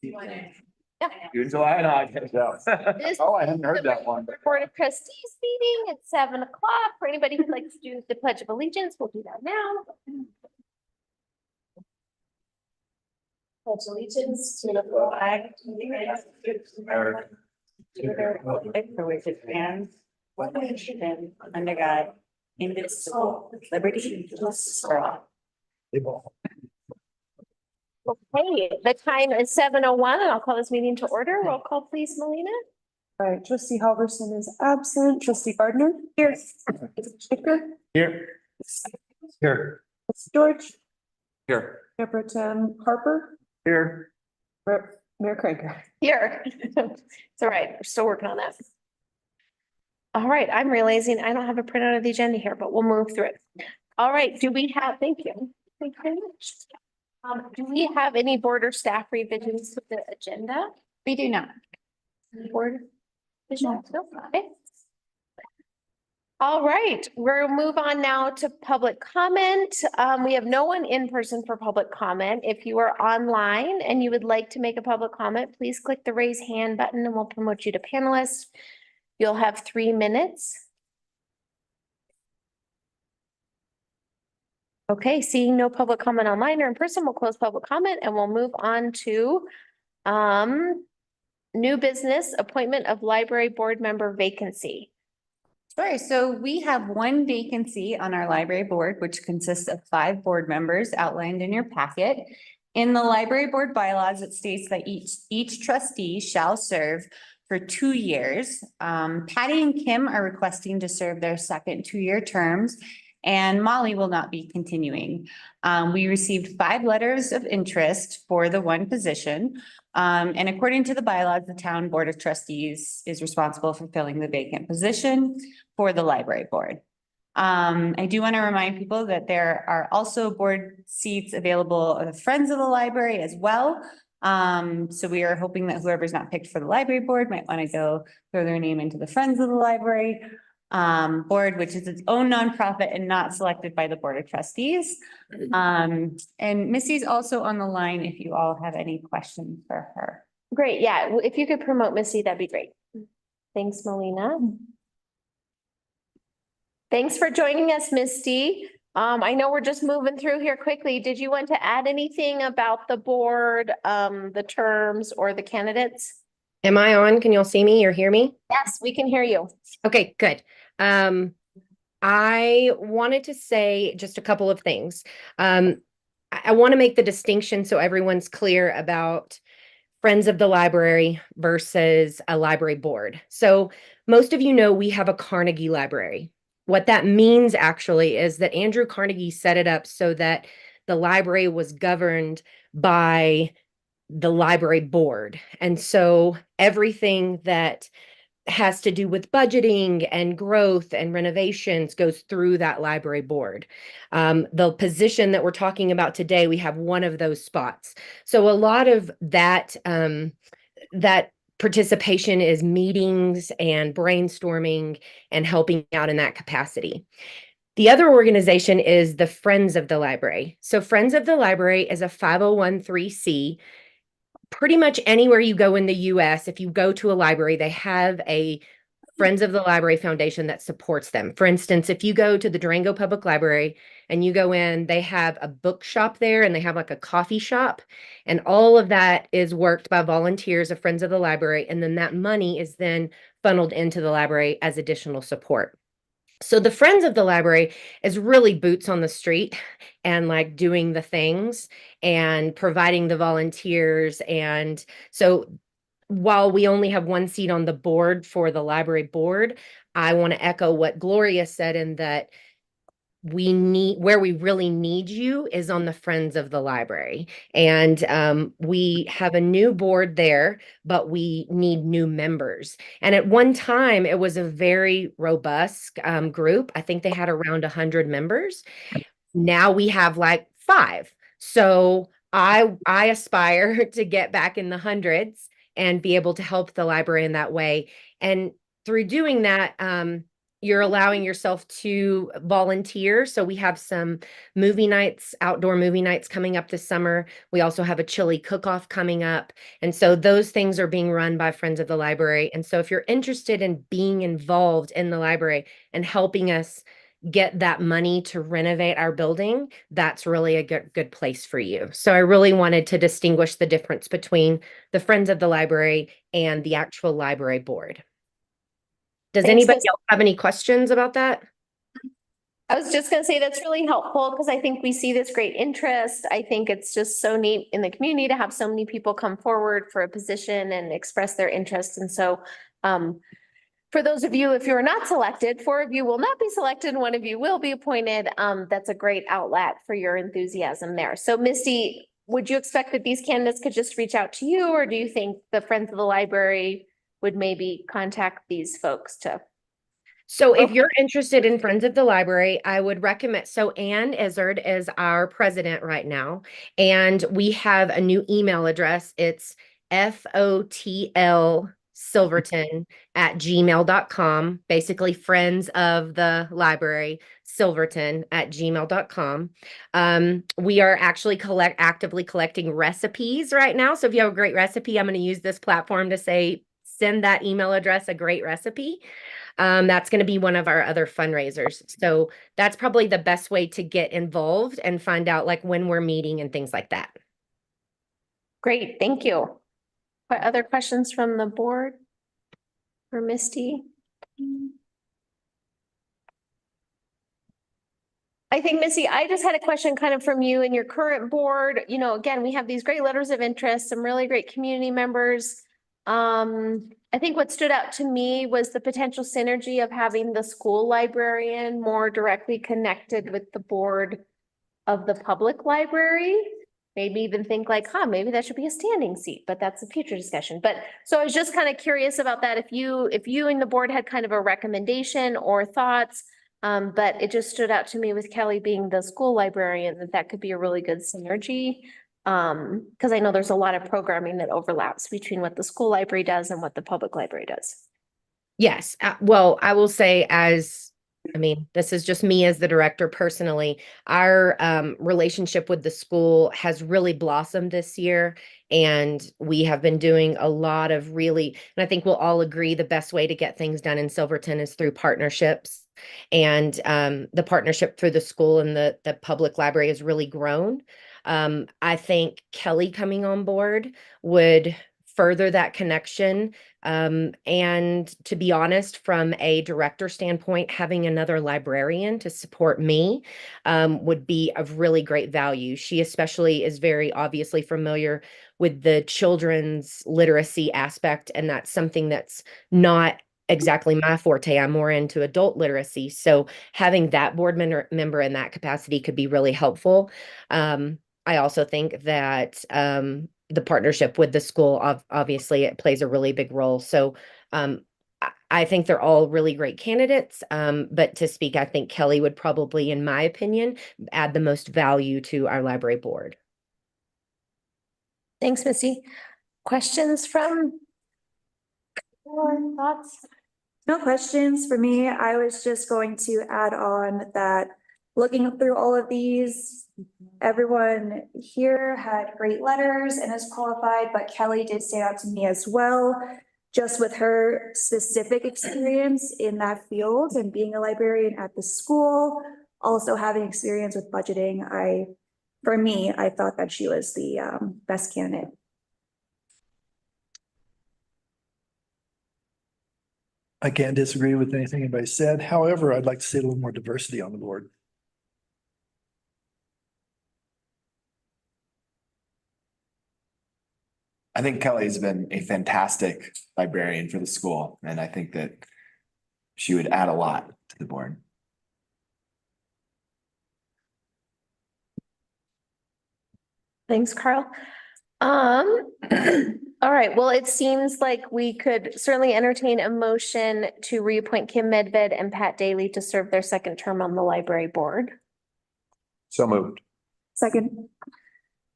June, July, and August. This Oh, I hadn't heard that one. Board of Trustees meeting at 7 o'clock. For anybody who'd like to do the Pledge of Allegiance, we'll do that now. Pledge allegiance to the flag of the United States of America, to the republic for which it stands, one nation under God, indivisible, with liberty and justice for all. Okay, the time is 7:01, and I'll call this meeting to order. Roll call, please, Melina. All right, trustee Halverson is absent. Trustee Gardner. Here. Baker. Here. Here. George. Here. Mayor Pro Tem Harper. Here. Mayor Cranker. Here. It's all right. We're still working on that. All right, I'm realizing I don't have a printout of the agenda here, but we'll move through it. All right, do we have, thank you. Thank you very much. Do we have any board or staff revisions to the agenda? We do not. Board? No. Okay. All right, we'll move on now to public comment. We have no one in person for public comment. If you are online and you would like to make a public comment, please click the raise hand button and we'll promote you to panelist. You'll have 3 minutes. Okay, seeing no public comment online or in person, we'll close public comment and we'll move on to new business, appointment of library board member vacancy. Sure. So we have one vacancy on our library board, which consists of 5 board members outlined in your packet. In the library board bylaws, it states that each trustee shall serve for 2 years. Patty and Kim are requesting to serve their second 2-year terms, and Molly will not be continuing. We received 5 letters of interest for the one position. And according to the bylaws, the town board of trustees is responsible for filling the vacant position for the library board. I do want to remind people that there are also board seats available of the Friends of the Library as well. So we are hoping that whoever's not picked for the library board might want to go throw their name into the Friends of the Library board, which is its own nonprofit and not selected by the Board of Trustees. And Missy's also on the line if you all have any questions for her. Great, yeah, if you could promote Missy, that'd be great. Thanks, Melina. Thanks for joining us, Misty. I know we're just moving through here quickly. Did you want to add anything about the board, the terms, or the candidates? Am I on? Can y'all see me or hear me? Yes, we can hear you. Okay, good. I wanted to say just a couple of things. I want to make the distinction so everyone's clear about Friends of the Library versus a library board. So most of you know we have a Carnegie Library. What that means actually is that Andrew Carnegie set it up so that the library was governed by the library board. And so everything that has to do with budgeting and growth and renovations goes through that library board. The position that we're talking about today, we have one of those spots. So a lot of that, that participation is meetings and brainstorming and helping out in that capacity. The other organization is the Friends of the Library. So Friends of the Library is a 501(c). Pretty much anywhere you go in the US, if you go to a library, they have a Friends of the Library Foundation that supports them. For instance, if you go to the Durango Public Library and you go in, they have a bookshop there and they have like a coffee shop. And all of that is worked by volunteers of Friends of the Library. And then that money is then funneled into the library as additional support. So the Friends of the Library is really boots on the street and like doing the things and providing the volunteers. And so while we only have one seat on the board for the library board, I want to echo what Gloria said in that where we really need you is on the Friends of the Library. And we have a new board there, but we need new members. And at one time, it was a very robust group. I think they had around 100 members. Now we have like 5. So I aspire to get back in the hundreds and be able to help the library in that way. And through doing that, you're allowing yourself to volunteer. So we have some movie nights, outdoor movie nights coming up this summer. We also have a chili cook-off coming up. And so those things are being run by Friends of the Library. And so if you're interested in being involved in the library and helping us get that money to renovate our building, that's really a good place for you. So I really wanted to distinguish the difference between the Friends of the Library and the actual library board. Does Thanks, anybody Miss- else have any questions about that? I was just gonna say that's really helpful because I think we see this great interest. I think it's just so neat in the community to have so many people come forward for a position and express their interest. And so, for those of you, if you're not selected, 4 of you will not be selected, 1 of you will be appointed. That's a great outlet for your enthusiasm there. So Misty, would you expect that these candidates could just reach out to you, or do you think the Friends of the Library would maybe contact these folks to? So if you're interested in Friends of the Library, I would recommend, so Ann Izzard is our president right now, and we have a new email address. It's FOTL Silverton@gmail.com, basically Friends of the Library Silverton@gmail.com. We are actually actively collecting recipes right now. So if you have a great recipe, I'm going to use this platform to say, send that email address a great recipe. That's going to be one of our other fundraisers. So that's probably the best way to get involved and find out like when we're meeting and things like that. Great, thank you. What other questions from the board for Misty? I think, Missy, I just had a question kind of from you and your current board. You know, again, we have these great letters of interest, some really great community members. I think what stood out to me was the potential synergy of having the school librarian more directly connected with the board of the public library. Maybe even think like, maybe that should be a standing seat, but that's a future discussion. But so I was just kind of curious about that. If you and the board had kind of a recommendation or thoughts. But it just stood out to me with Kelly being the school librarian, that could be a really good synergy. Because I know there's a lot of programming that overlaps between what the school library does and what the public library does. Yes. Well, I will say this is just me as the director personally. Our relationship with the school has really blossomed this year. And we have been doing a lot of really, and I think we'll all agree the best way to get things done in Silverton is through partnerships. And the partnership through the school and the public library has really grown. I think Kelly coming on board would further that connection. And to be honest, from a director standpoint, having another librarian to support me would be of really great value. She especially is very obviously familiar with the children's literacy aspect, and that's something that's not exactly my forte. I'm more into adult literacy. So having that board member in that capacity could be really helpful. I also think that the partnership with the school, obviously, it plays a really big role. So I think they're all really great candidates. But to speak, I think Kelly would probably, in my opinion, add the most value to our library board. Thanks, Missy. Questions from or thoughts? No questions for me. I was just going to add on that looking through all of these, everyone here had great letters and is qualified, but Kelly did stand out to me as well. Just with her specific experience in that field and being a librarian at the school, also having experience with budgeting, I thought that she was the best candidate. I can't disagree with anything anybody said. However, I'd like to see a little more diversity on the board. I think Kelly's been a fantastic librarian for the school, and I think that she would add a lot to the board. Thanks, Carl. All right, well, it seems like we could certainly entertain a motion to reappoint Kim Medved and Pat Daly to serve their second term on the library board. So moved. Second.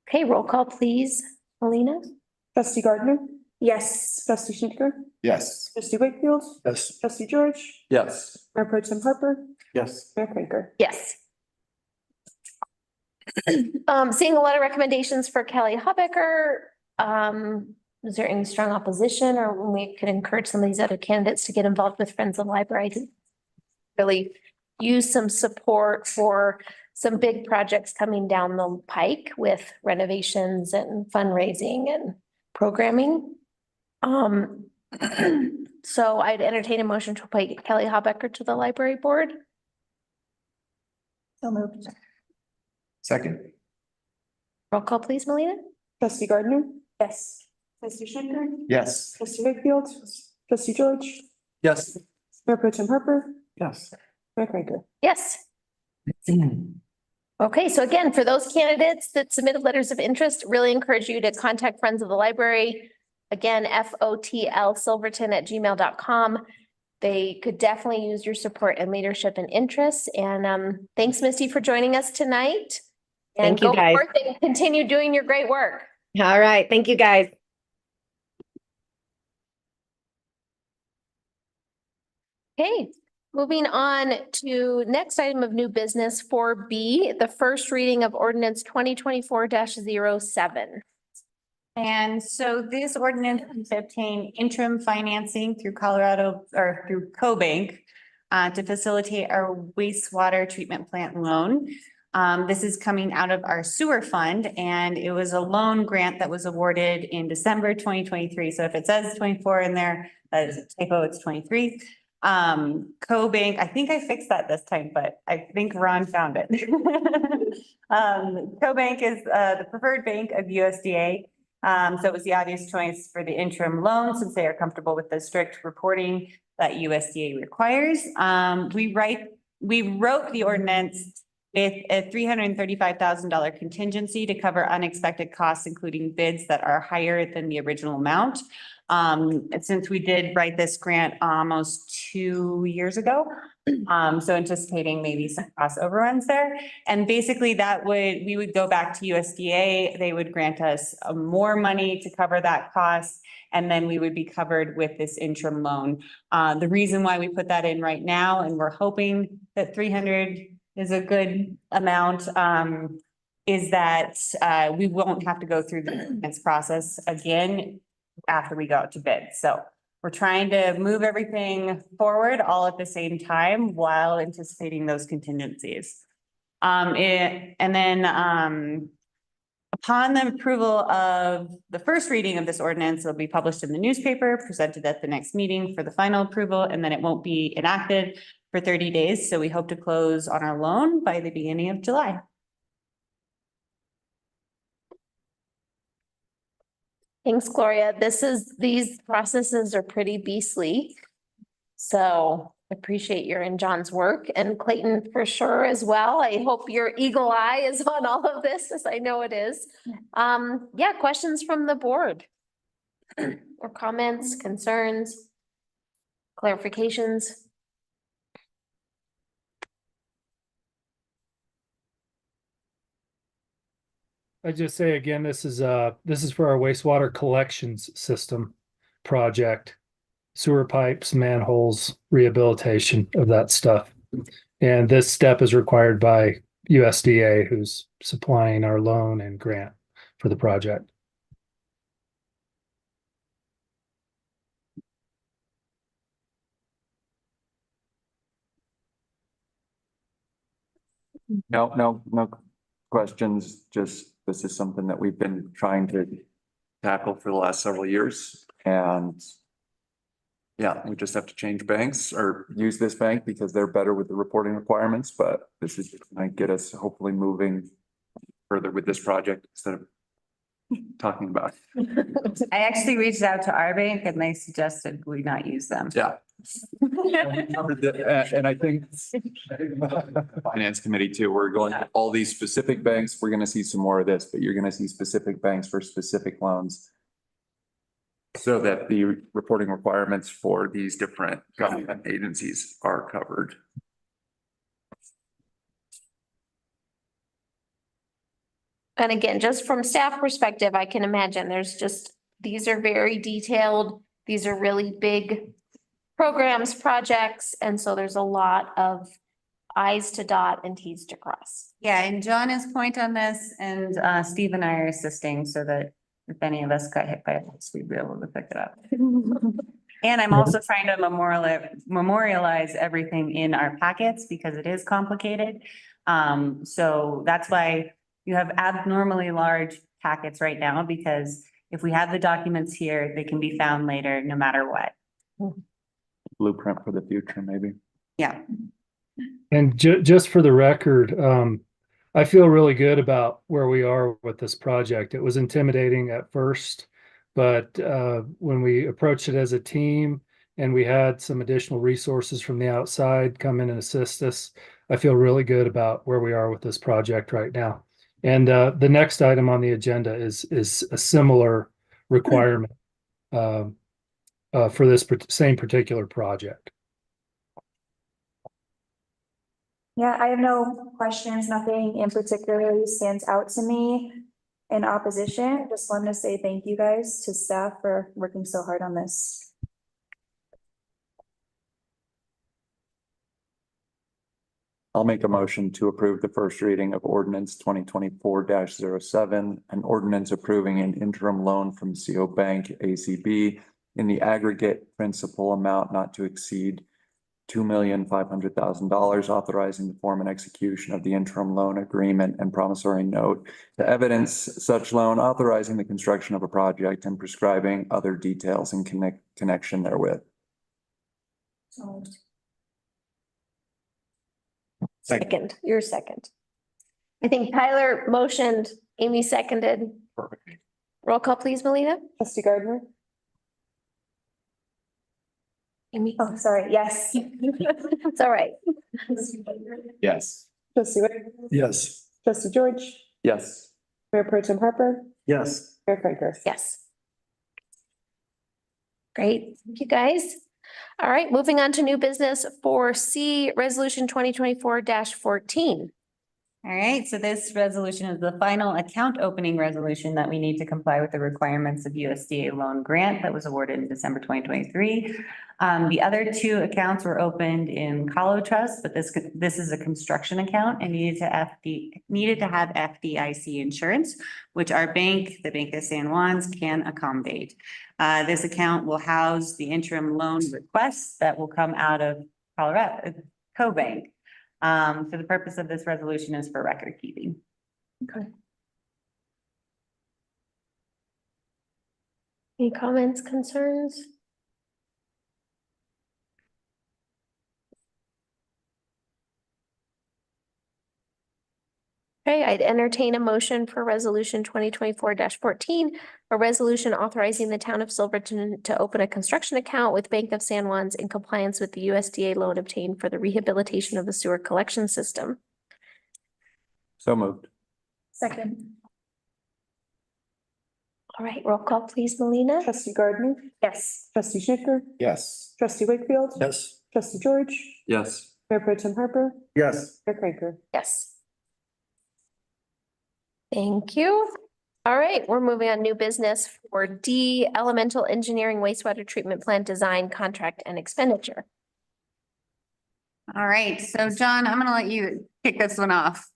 Okay, roll call, please. Alina? Trustee Gardner, Yes. Trustee Schnitger, Yes. trustee Wakefield, Yes. trustee George, Yes. Mayor Pro Tem Harper, Yes. Mayor Cranker. Yes. Seeing a lot of recommendations for Kelly Hubbecker, is there any strong opposition, or when we could encourage some of these other candidates to get involved with Friends of the Library to really use some support for some big projects coming down the pike with renovations and fundraising and programming? So I'd entertain a motion to appoint Kelly Hubbecker to the library board. So moved. Second. Roll call, please, Melina. Trustee Gardner. Yes. Trustee Schnitger, Yes. trustee Wakefield, trustee George, Yes. Mayor Pro Tem Harper, Yes. Mayor Cranker. Yes. Okay, so again, for those candidates that submitted letters of interest, really encourage you to contact Friends of the Library. Again, FOTL Silverton@gmail.com. They could definitely use your support and leadership and interests. And thanks, Misty, for joining us tonight. And Thank you, go guys. forth and continue doing your great work. All right. Thank you, guys. Okay, moving on to next item of new business 4B, the first reading of ordinance 2024-07. And so this ordinance is to obtain interim financing through Colorado or through CoBank to facilitate our wastewater treatment plant loan. This is coming out of our sewer fund, and it was a loan grant that was awarded in December 2023. So if it says 24 in there, that is a typo, it's 23. CoBank, I think I fixed that this time, but I think Ron found it. CoBank is the preferred bank of USDA. So it was the obvious choice for the interim loan since they are comfortable with the strict reporting that USDA requires. We wrote the ordinance with a $335,000 contingency to cover unexpected costs, including bids that are higher than the original amount. Since we did write this grant almost 2 years ago, so anticipating maybe some cost overruns there. And basically we would go back to USDA, they would grant us more money to cover that cost, and then we would be covered with this interim loan. The reason why we put that in right now, and we're hoping that 300 is a good amount, is that we won't have to go through the process again after we go out to bid. So we're trying to move everything forward all at the same time while anticipating those contingencies. Upon the approval of the first reading of this ordinance, it'll be published in the newspaper, presented at the next meeting for the final approval, and then it won't be enacted for 30 days. So we hope to close on our loan by the beginning of July. Thanks, Gloria. These processes are pretty beastly. So appreciate your and John's work, and Clayton for sure as well. I hope your eagle eye is on all of this, as I know it is. Yeah, questions from the board? Or comments, concerns, clarifications? I just say again, this is for our wastewater collections system project, sewer pipes, manholes, rehabilitation of that stuff. And this step is required by USDA, who's supplying our loan and grant for the project. No questions. Just this is something that we've been trying to tackle for the last several years. And yeah, we just have to change banks or use this bank because they're better with the reporting requirements. But this is going to get us hopefully moving further with this project instead of talking about it. I actually reached out to our bank and they suggested we not use them. Yeah. And I think finance committee too, we're going to all these specific banks. We're going to see some more of this, but you're going to see specific banks for specific loans. So that the reporting requirements for these different government agencies are covered. And again, just from staff perspective, I can imagine there's just These are very detailed. These are really big programs, projects, and so there's a lot of i's to dot and t's to cross. Yeah, and John is point on this and Steve and I are assisting so that if any of us got hit by this, we'd be able to pick it up. And I'm also trying to memorialize everything in our packets because it is complicated. So that's why you have abnormally large packets right now, because if we have the documents here, they can be found later, no matter what. Blueprint for the future, maybe. Yeah. And just for the record, I feel really good about where we are with this project. It was intimidating at first, but when we approached it as a team and we had some additional resources from the outside come in and assist us, I feel really good about where we are with this project right now. And the next item on the agenda is a similar requirement for this same particular project. Yeah, I have no questions. Nothing in particular stands out to me in opposition. Just wanted to say thank you guys to staff for working so hard on this. I'll make a motion to approve the first reading of ordinance 2024-07, an ordinance approving an interim loan from CO Bank ACB in the aggregate principal amount not to exceed $2,500,000, authorizing the form and execution of the interim loan agreement and promissory note to evidence such loan, authorizing the construction of a project and prescribing other details in connection therewith. Second, you're second. I think Tyler motioned, Amy seconded. Perfect. Roll call, please, Melina. Trustee Gardner, Amy. Oh, sorry. Yes. It's all right. Yes. trustee Whitfield, Yes. trustee George, Yes. Mayor Pro Tem Harper, Yes. Mayor Franker. Yes. Great, thank you guys. All right, moving on to new business for C, resolution 2024-14. All right, so this resolution is the final account opening resolution that we need to comply with the requirements of USDA loan grant that was awarded in December 2023. The other two accounts were opened in Colo Trust, but this is a construction account and needed to have FDIC insurance, which our bank, the Bank of San Juan's, can accommodate. This account will house the interim loan requests that will come out of Colorado, CoBank. For the purpose of this resolution is for record keeping. Okay. Any comments, concerns? Okay, I'd entertain a motion for resolution 2024-14, a resolution authorizing the town of Silverton to open a construction account with Bank of San Juan's in compliance with the USDA loan obtained for the rehabilitation of the sewer collection system. So moved. Second. All right, roll call, please, Melina. Trustee Gardner, Yes. trustee Schnicker, Yes. trustee Wakefield. Yes. Trustee George, Yes. Mayor Pro Tem Harper, Yes. Mayor Franker. Yes. Thank you. All right, we're moving on new business for D, elemental engineering wastewater treatment plant design, contract and expenditure. All right, so John, I'm gonna let you kick this one off.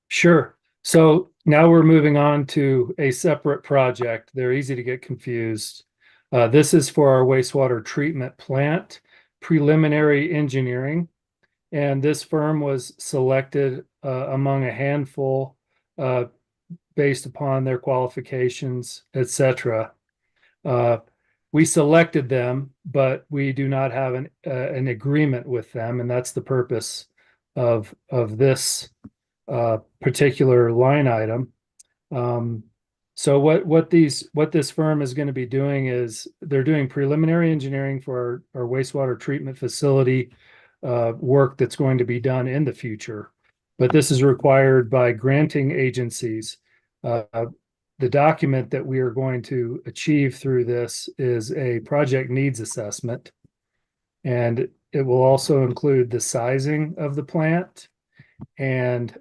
Sure. So now we're moving on to a separate project. They're easy to get confused. This is for our wastewater treatment plant preliminary engineering. And this firm was selected among a handful based upon their qualifications, etc. We selected them, but we do not have an agreement with them, and that's the purpose of this particular line item. So what this firm is going to be doing is they're doing preliminary engineering for our wastewater treatment facility work that's going to be done in the future. But this is required by granting agencies. The document that we are going to achieve through this is a project needs assessment. And it will also include the sizing of the plant and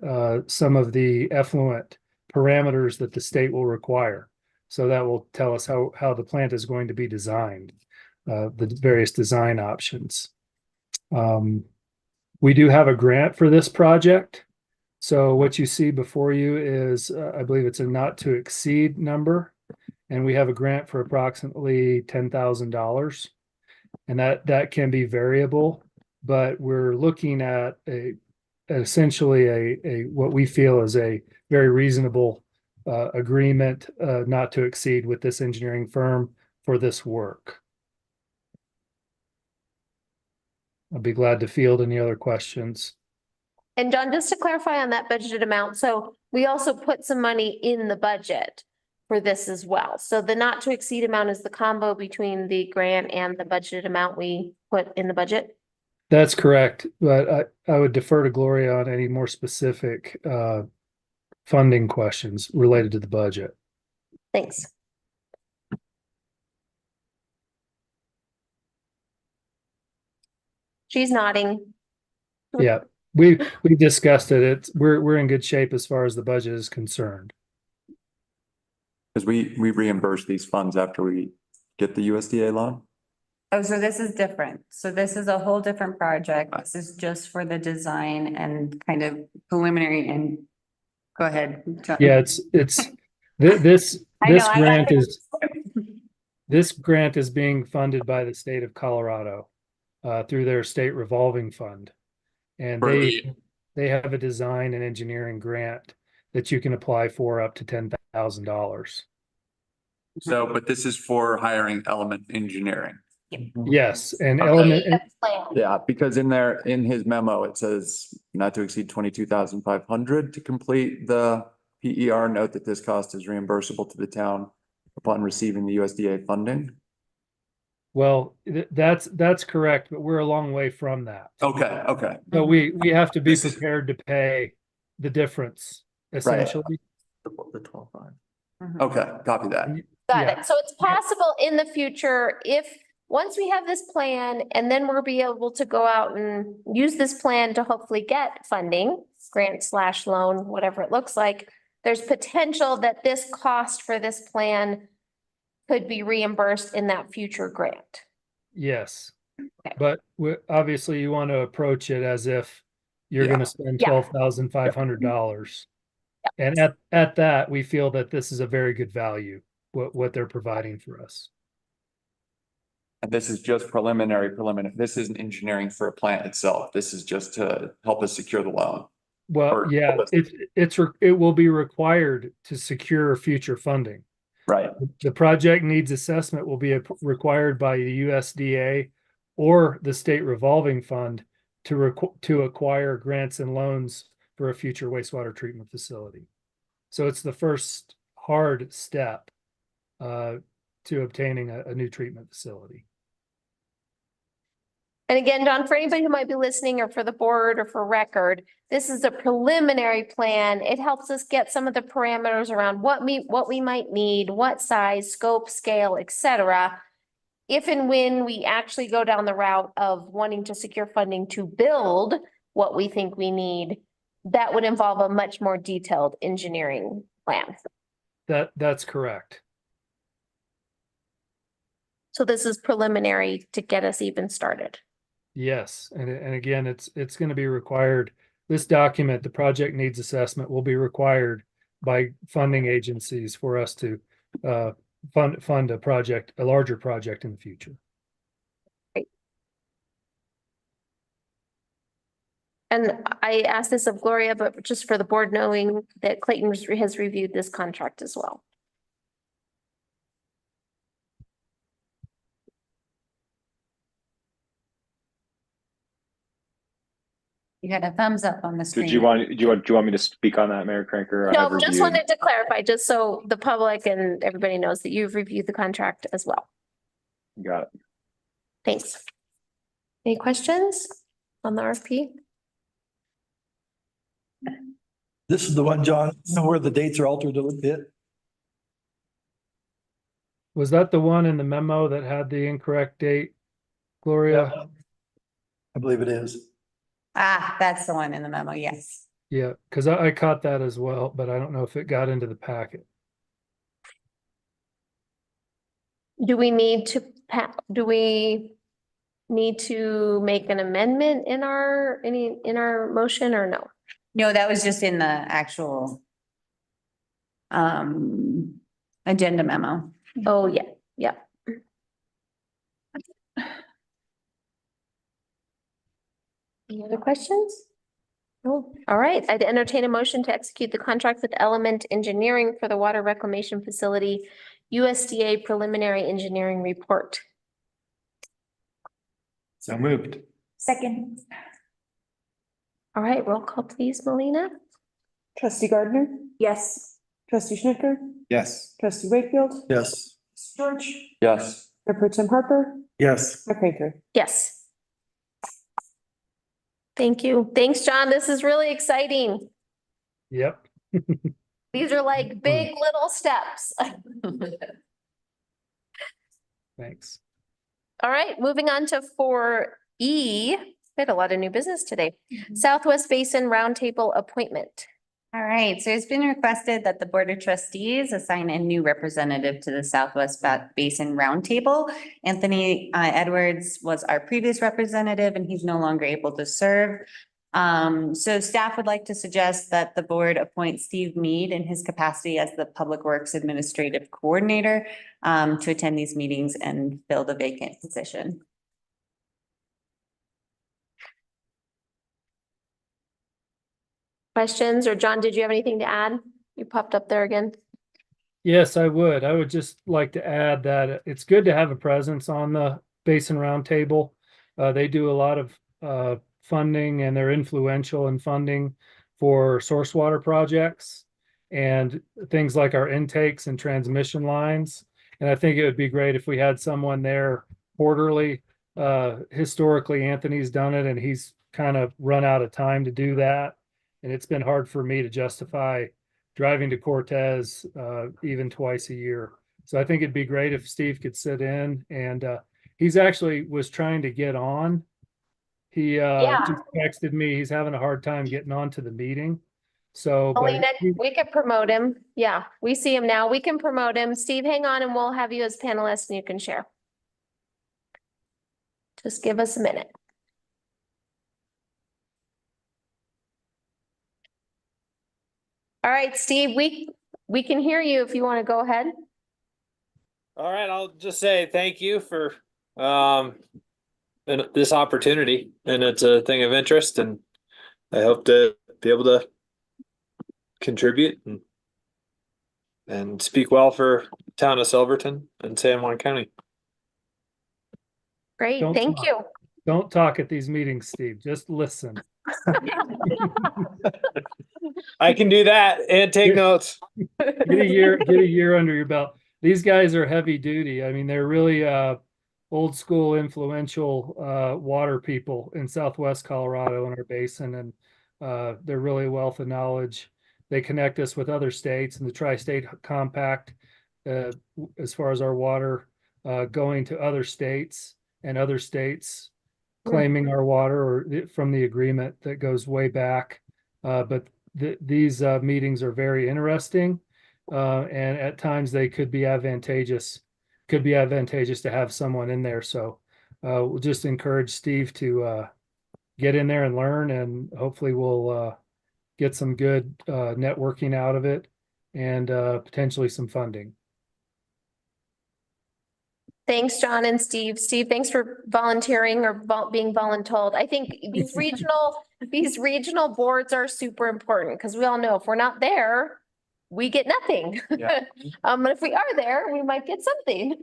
some of the effluent parameters that the state will require. So that will tell us how the plant is going to be designed, the various design options. We do have a grant for this project. So what you see before you is, I believe it's a not to exceed number. And we have a grant for approximately $10,000. And that can be variable, but we're looking at essentially a what we feel is a very reasonable agreement not to exceed with this engineering firm for this work. I'll be glad to field any other questions. And John, just to clarify on that budgeted amount, so we also put some money in the budget for this as well. So the not to exceed amount is the combo between the grant and the budgeted amount we put in the budget? That's correct, but I would defer to Gloria on any more specific funding questions related to the budget. Thanks. She's nodding. Yeah, we discussed it. We're in good shape as far as the budget is concerned. Because we reimburse these funds after we get the USDA loan. Oh, so this is different. So this is a whole different project. This is just for the design and kind of preliminary and go ahead. John. Yeah, this I know, I grant got it. is this grant is being funded by the state of Colorado through their state revolving fund. And they have a design and engineering grant that you can apply for up to $10,000. So, but this is for hiring Element Engineering. Yes, and Okay. Element, Yeah, because in his memo, it says not to exceed 22,500 to complete the PER. Note that this cost is reimbursable to the town upon receiving the USDA funding. well, that's correct, but we're a long way from that. Okay. So we have to be This is- prepared to pay the difference, essentially. The 12.5. Mhm. Okay, copy that. Got Yeah. it. So it's possible in the future, if, once we have this plan and then we'll be able to go out and use this plan to hopefully get funding, grant / loan, whatever it looks like, there's potential that this cost for this plan could be reimbursed in that future grant. Yes, Okay. but obviously you want to approach it as if you're Yeah. going to spend Yeah. $12,500. And at that, we feel that this is a very good value, what they're providing for us. And this is just preliminary. This isn't engineering for a plant itself. This is just to help us secure the loan. Well, Or- yeah, it will be required to secure future funding. Right. The project needs assessment will be required by the USDA or the state revolving fund to acquire grants and loans for a future wastewater treatment facility. So it's the first hard step to obtaining a new treatment facility. And again, John, for anybody who might be listening or for the board or for record, this is a preliminary plan. It helps us get some of the parameters around what we might need, what size, scope, scale, etc. If and when we actually go down the route of wanting to secure funding to build what we think we need, that would involve a much more detailed engineering plan. That's correct. So this is preliminary to get us even started. Yes, and again, it's going to be required. This document, the project needs assessment, will be required by funding agencies for us to fund a larger project in the future. And I asked this of Gloria, but just for the board knowing that Clayton has reviewed this contract as well. You got a thumbs up on the screen. Do you want me to speak on that, Mayor Cranker? I have No, just reviewed- wanted to clarify, just so the public and everybody knows that you've reviewed the contract as well. Got it. Thanks. Any questions on the RFP? This is the one, John, where the dates are altered a little bit. Was that the one in the memo that had the incorrect date, Gloria? I believe it is. Ah, that's the one in the memo, yes. Yeah, because I caught that as well, but I don't know if it got into the packet. Do we need to do we need to make an amendment in our, in our motion or no? No, that was just in the actual agenda memo. Oh, yeah, yeah. Any other questions? No. All right, I'd entertain a motion to execute the contract with Element Engineering for the water reclamation facility USDA preliminary engineering report. So moved. Second. All right, roll call please, Melina. Trustee Gardner, Yes. trustee Schnicker, Yes. trustee Wakefield, Yes. George, Yes. Mayor Pro Tem Harper, Yes. Mayor Cranker. Yes. Thank you. Thanks, John. This is really exciting. Yep. These are like big little steps. Thanks. All right, moving on to 4E. We had a lot of new business today. Southwest Basin Roundtable appointment. All right, so it's been requested that the Board of Trustees assign a new representative to the Southwest Basin Roundtable. Anthony Edwards was our previous representative and he's no longer able to serve. So staff would like to suggest that the board appoint Steve Mead in his capacity as the Public Works Administrative Coordinator to attend these meetings and fill the vacant position. Questions, or John, did you have anything to add? You popped up there again. Yes, I would. I would just like to add that it's good to have a presence on the Basin Roundtable. They do a lot of funding and they're influential in funding for source water projects and things like our intakes and transmission lines. And I think it would be great if we had someone there quarterly. Historically, Anthony's done it and he's kind of run out of time to do that. And it's been hard for me to justify driving to Cortez even twice a year. So I think it'd be great if Steve could sit in, and he's actually was trying to get on. He just texted me, he's having a hard time getting on to the meeting. So, but Melina, we could promote him. Yeah, we see him now. We can promote him. Steve, hang on and we'll have you as panelist and you can share. Just give us a minute. All right, Steve, we can hear you if you want to go ahead. All right, I'll just say thank you for this opportunity, and it's a thing of interest, and I hope to be able to contribute and speak well for the town of Silverton and San Juan County. Great, Don't thank talk. you. Don't talk at these meetings, Steve. Just listen. I can do that and take notes. Get a year under your belt. These guys are heavy duty. I mean, they're really old school, influential water people in Southwest Colorado in our basin, and they're really a wealth of knowledge. They connect us with other states and the Tri-State Compact as far as our water going to other states and other states claiming our water or from the agreement that goes way back. But these meetings are very interesting. And at times they could be advantageous to have someone in there. So we'll just encourage Steve to get in there and learn, and hopefully we'll get some good networking out of it and potentially some funding. Thanks, John and Steve. Steve, thanks for volunteering or being voluntold. I think these regional boards are super important because we all know if we're not there, we get nothing. Yeah. But if we are there, we might get something.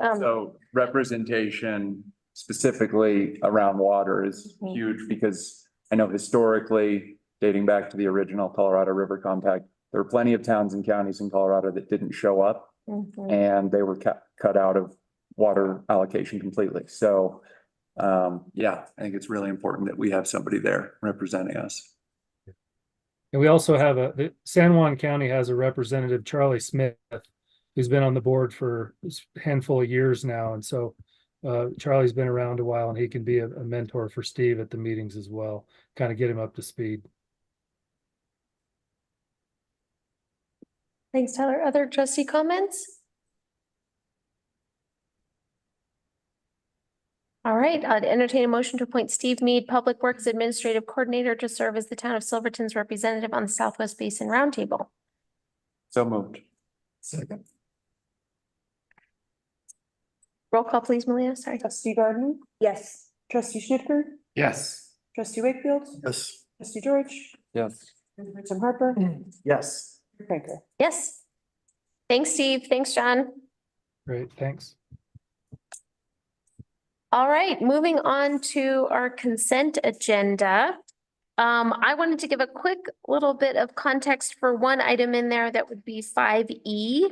So representation specifically around water is huge because I know historically, dating back to the original Colorado River Compact, there were plenty of towns and counties in Colorado that didn't show up and they were cut out of water allocation completely. So yeah, I think it's really important that we have somebody there representing us. And we also have the San Juan County has a representative, Charlie Smith, who's been on the board for a handful of years now. And so Charlie's been around a while and he can be a mentor for Steve at the meetings as well, kind of get him up to speed. Thanks, Tyler. Other trustee comments? All right, I'd entertain a motion to appoint Steve Mead, Public Works Administrative Coordinator, to serve as the town of Silverton's representative on the Southwest Basin Roundtable. So moved. Second. Roll call, please, Malia, sorry. Trustee Gardner, Yes. trustee Schnitger, Yes. trustee Wakefield, Yes. trustee George, Yes. Mayor Pro Tem Harper, Yes. Mayor Cranker. Yes. Thanks, Steve. Thanks, John. Great, thanks. All right, moving on to our consent agenda. I wanted to give a quick little bit of context for one item in there that would be 5E,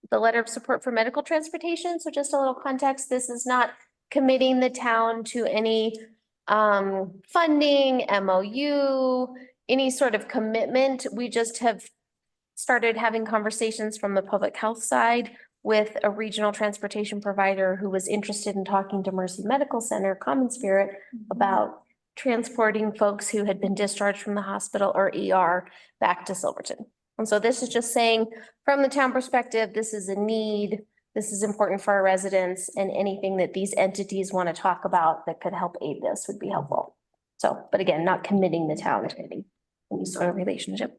the letter of support for medical transportation. So just a little context, this is not committing the town to any funding, MOU, any sort of commitment. We just have started having conversations from the public health side with a regional transportation provider who was interested in talking to Mercy Medical Center, Common Spirit, about transporting folks who had been discharged from the hospital or ER back to Silverton. And so this is just saying, from the town perspective, this is a need, this is important for our residents, and anything that these entities want to talk about that could help aid this would be helpful. So, but again, not committing the town to any sort of relationship.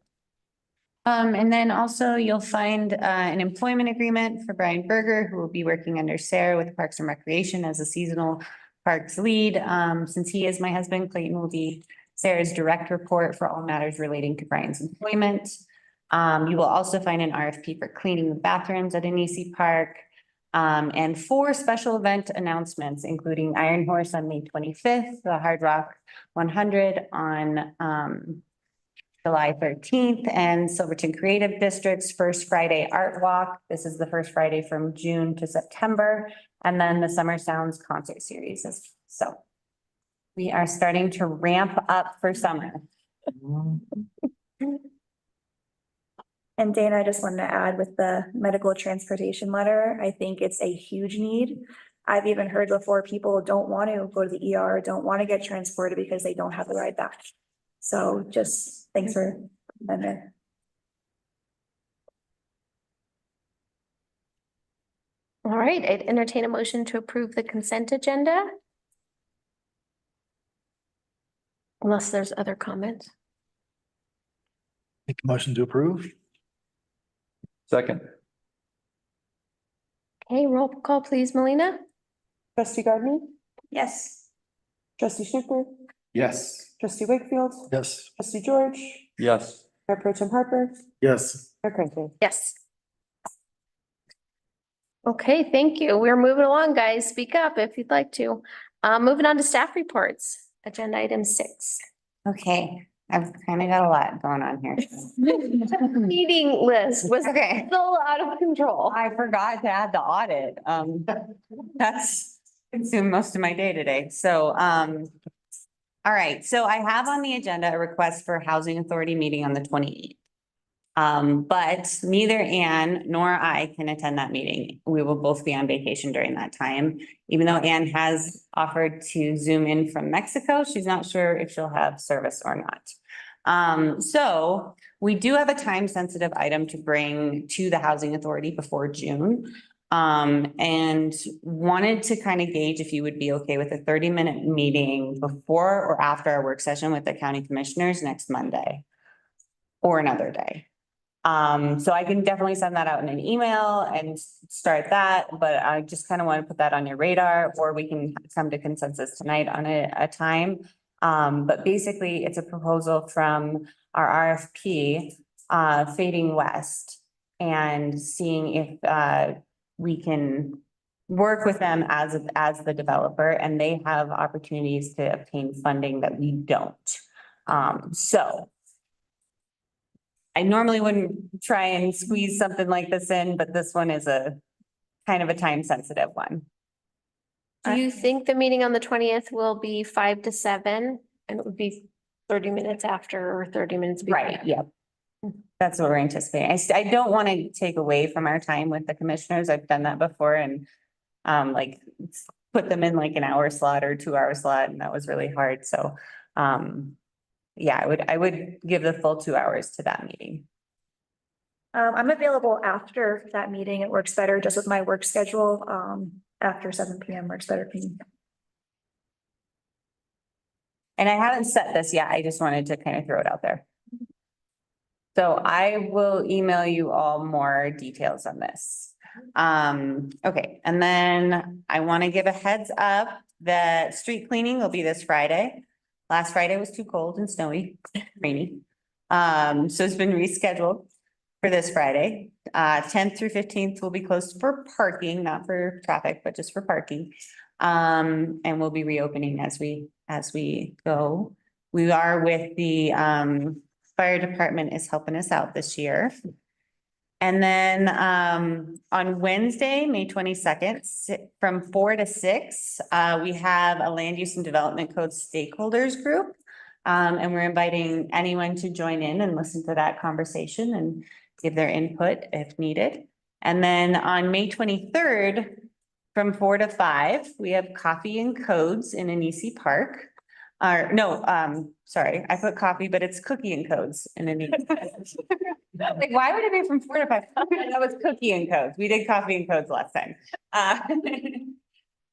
And then also you'll find an employment agreement for Brian Berger, who will be working under Sarah with Parks and Recreation as a seasonal parks lead. Since he is my husband, Clayton will be Sarah's direct report for all matters relating to Brian's employment. You will also find an RFP for cleaning the bathrooms at Anisi Park. And 4 special event announcements, including Iron Horse on May 25th, the Hard Rock 100 on July 13th, and Silverton Creative District's First Friday Art Walk. This is the first Friday from June to September, and then the Summer Sounds concert series. So we are starting to ramp up for summer. And Dana, I just wanted to add with the medical transportation letter, I think it's a huge need. I've even heard before people don't want to go to the ER, don't want to get transported because they don't have the ride back. So just thanks for that there. All right, I'd entertain a motion to approve the consent agenda. Unless there's other comments. Make a motion to approve. Second. Okay, roll call, please, Melina. Trustee Gardner, Yes. trustee Schnitger, Yes. trustee Wakefield, Yes. trustee George, Yes. Mayor Pro Tem Harper, Yes. Mayor Cranker. Yes. Okay, thank you. We're moving along, guys. Speak up if you'd like to. Moving on to staff reports, agenda item 6. Okay, I've kind of got a lot going on here. Meeting list was Okay. so out of control. I forgot to add the audit. That's consumed most of my day today. So, all right, so I have on the agenda a request for Housing Authority meeting on the 28th. But neither Anne nor I can attend that meeting. We will both be on vacation during that time. Even though Anne has offered to Zoom in from Mexico, she's not sure if she'll have service or not. So we do have a time sensitive item to bring to the Housing Authority before June. And wanted to kind of gauge if you would be okay with a 30-minute meeting before or after our work session with the county commissioners next Monday or another day. So I can definitely send that out in an email and start that, but I just kind of want to put that on your radar, or we can come to consensus tonight on a time. But basically it's a proposal from our RFP, Fading West, and seeing if, we can work with them as the developer, and they have opportunities to obtain funding that we don't. So I normally wouldn't try and squeeze something like this in, but this one is a kind of a time sensitive one. Do you think the meeting on the 20th will be 5 to 7 and it would be 30 minutes after or 30 minutes before? Right, yep. That's what we're anticipating. I don't want to take away from our time with the commissioners. I've done that before and like put them in like an hour slot or 2-hour slot, and that was really hard. So yeah, I would give the full 2 hours to that meeting. I'm available after that meeting. It works better just with my work schedule. After 7 p.m. works better for me. And I haven't set this yet. I just wanted to kind of throw it out there. So I will email you all more details on this. Okay, and then I want to give a heads up that street cleaning will be this Friday. Last Friday was too cold and snowy, rainy. So it's been rescheduled for this Friday. 10th through 15th will be closed for parking, not for traffic, but just for parking. And we'll be reopening as we go. We are with the fire department is helping us out this year. And then on Wednesday, May 22nd, from 4 to 6, we have a land use and development code stakeholders group. And we're inviting anyone to join in and listen to that conversation and give their input if needed. And then on May 23rd, from 4 to 5, we have coffee and codes in Anisi Park. Sorry, I put coffee, but it's cookie and codes in Anisi. Like, why would it be from 4 to 5? That was cookie and codes. We did coffee and codes last time.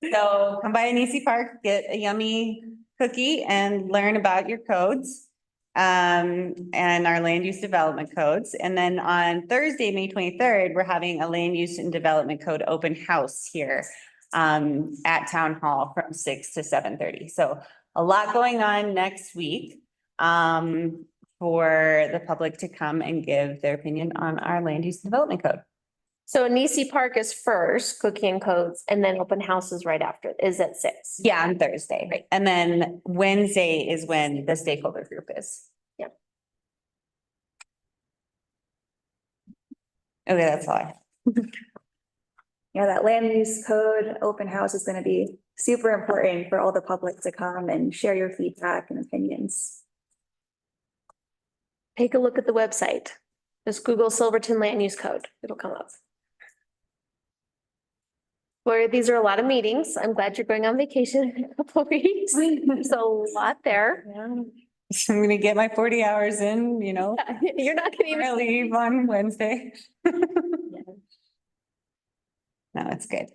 So come by Anisi Park, get a yummy cookie and learn about your codes. And our land use development codes. And then on Thursday, May 23rd, we're having a land use and development code open house here at Town Hall from 6 to 7:30. So a lot going on next week for the public to come and give their opinion on our land use development code. So Nisi Park is first, cookie and codes, and then open houses right after, is at 6. Yeah, on Thursday. Right. And then Wednesday is when the stakeholder group is. Yep. Okay, that's all I have. Yeah, that land use code open house is gonna be super important for all the public to come and share your feedback and opinions. Take a look at the website. Just Google Silverton Land Use Code. It'll come up. Gloria, these are a lot of meetings. I'm glad you're going on vacation in a couple of weeks. There's a lot there. I'm gonna get my 40 hours in, you know. You're not gonna I even leave on Wednesday. No, it's good.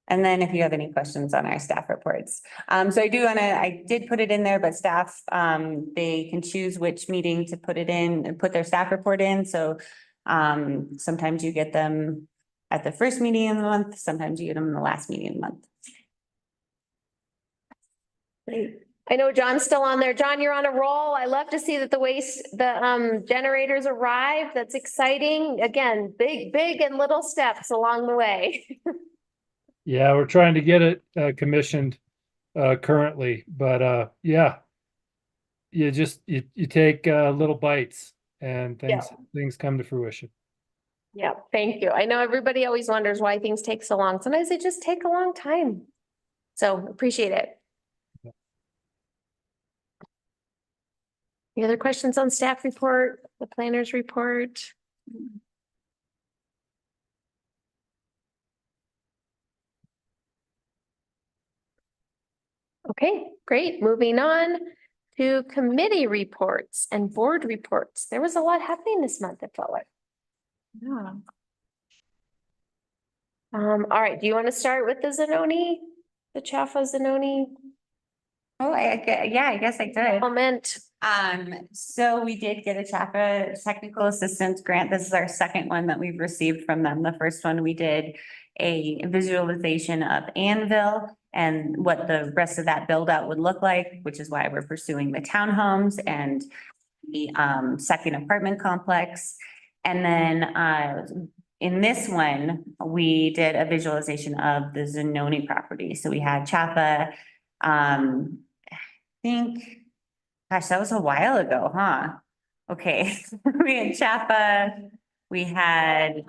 And then if you have any questions on our staff reports. So I did put it in there, but staff, they can choose which meeting to put it in and put their staff report in. So sometimes you get them at the first meeting in the month, sometimes you get them in the last meeting in the month. I know John's still on there. John, you're on a roll. I love to see that the generators arrive. That's exciting. Again, big and little steps along the way. Yeah, we're trying to get it commissioned currently, but yeah. You take little bites and things come to fruition. Yeah, thank you. I know everybody always wonders why things take so long. Sometimes they just take a long time. So appreciate it. Any other questions on staff report, the planner's report? Okay, great. Moving on to committee reports and board reports. There was a lot happening this month, it felt like. Yeah. All right, do you want to start with the Zanoni, the Chaffa Zanoni Oh, I guess I did. comment? So we did get a CHAPA technical assistance grant. This is our second one that we've received from them. The first one we did a visualization of Annville and what the rest of that build out would look like, which is why we're pursuing the townhomes and the second apartment complex. And then in this one, we did a visualization of the Zanoni property. So we had CHAPA, I think, gosh, that was a while ago, huh? Okay, we had CHAPA, we had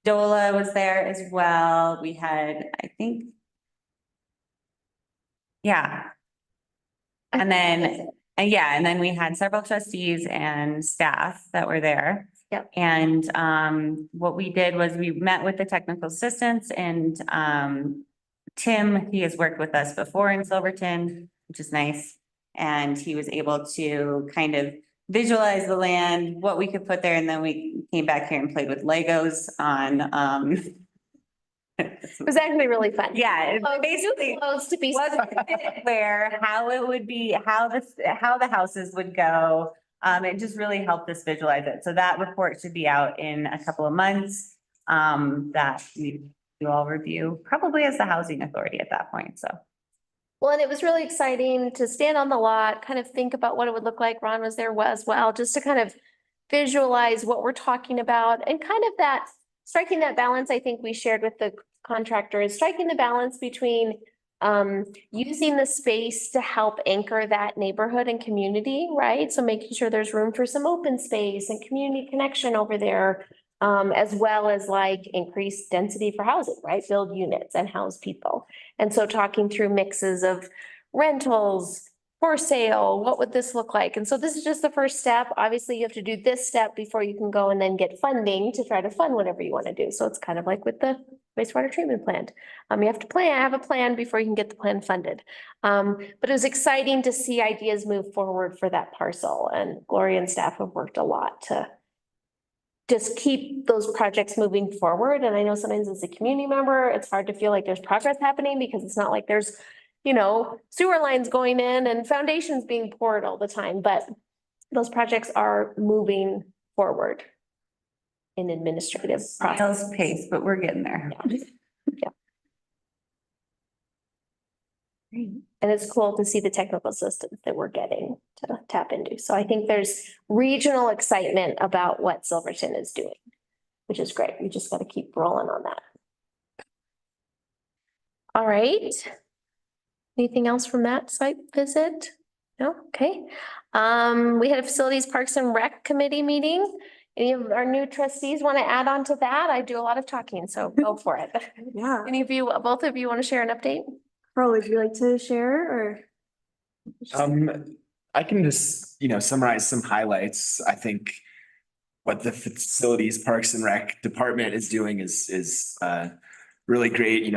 DOLA was there as well. We had, I think. Yeah. And then, and then we had several trustees and staff that were there. Yep. And what we did was we met with the technical assistants and Tim, he has worked with us before in Silverton, which is nice. And he was able to kind of visualize the land, what we could put there. And then we came back here and played with Legos on It was actually really fun. Yeah, it Oh, basically Close to be. wasn't where, how it would be, how the houses would go. It just really helped us visualize it. So that report should be out in a couple of months. That you all review, probably as the housing authority at that point, so. Well, and it was really exciting to stand on the lot, kind of think about what it would look like. Ron was there as well, just to kind of visualize what we're talking about and kind of that, striking that balance, I think we shared with the contractor, is striking the balance between using the space to help anchor that neighborhood and community, right? So making sure there's room for some open space and community connection over there, as well as like increased density for housing, right? Build units and house people. And so talking through mixes of rentals, for sale, what would this look like? And so this is just the first step. Obviously, you have to do this step before you can go and then get funding to try to fund whatever you want to do. So it's kind of like with the wastewater treatment plant. You have to have a plan before you can get the plan funded. But it was exciting to see ideas move forward for that parcel, and Gloria and staff have worked a lot to just keep those projects moving forward. And I know sometimes as a community member, it's hard to feel like there's progress happening because it's not like there's, you know, sewer lines going in and foundations being poured all the time, but those projects are moving forward in administrative process. Snail's pace, but we're getting there. Yeah. And it's cool to see the technical assistance that we're getting to tap into. So I think there's regional excitement about what Silverton is doing, which is great. We just got to keep rolling on that. All right. Anything else from that site visit? No? Okay. We had a Facilities, Parks and Rec Committee meeting. Any of our new trustees want to add on to that? I do a lot of talking, so go for it. Yeah. Any of you, both of you want to share an update? Carl, would you like to share or? I can just, summarize some highlights. I think what the Facilities, Parks and Rec Department is doing is really great,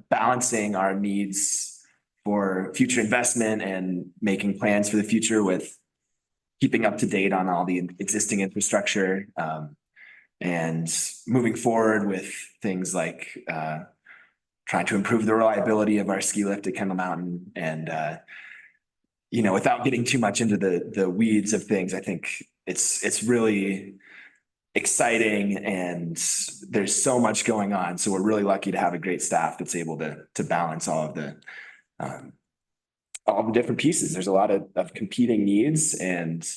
balancing our needs for future investment and making plans for the future with keeping up to date on all the existing infrastructure, and moving forward with things like trying to improve the reliability of our ski lift at Kendall Mountain. And without getting too much into the weeds of things, I think it's really exciting and there's so much going on. So we're really lucky to have a great staff that's able to balance all the different pieces. There's a lot of competing needs, and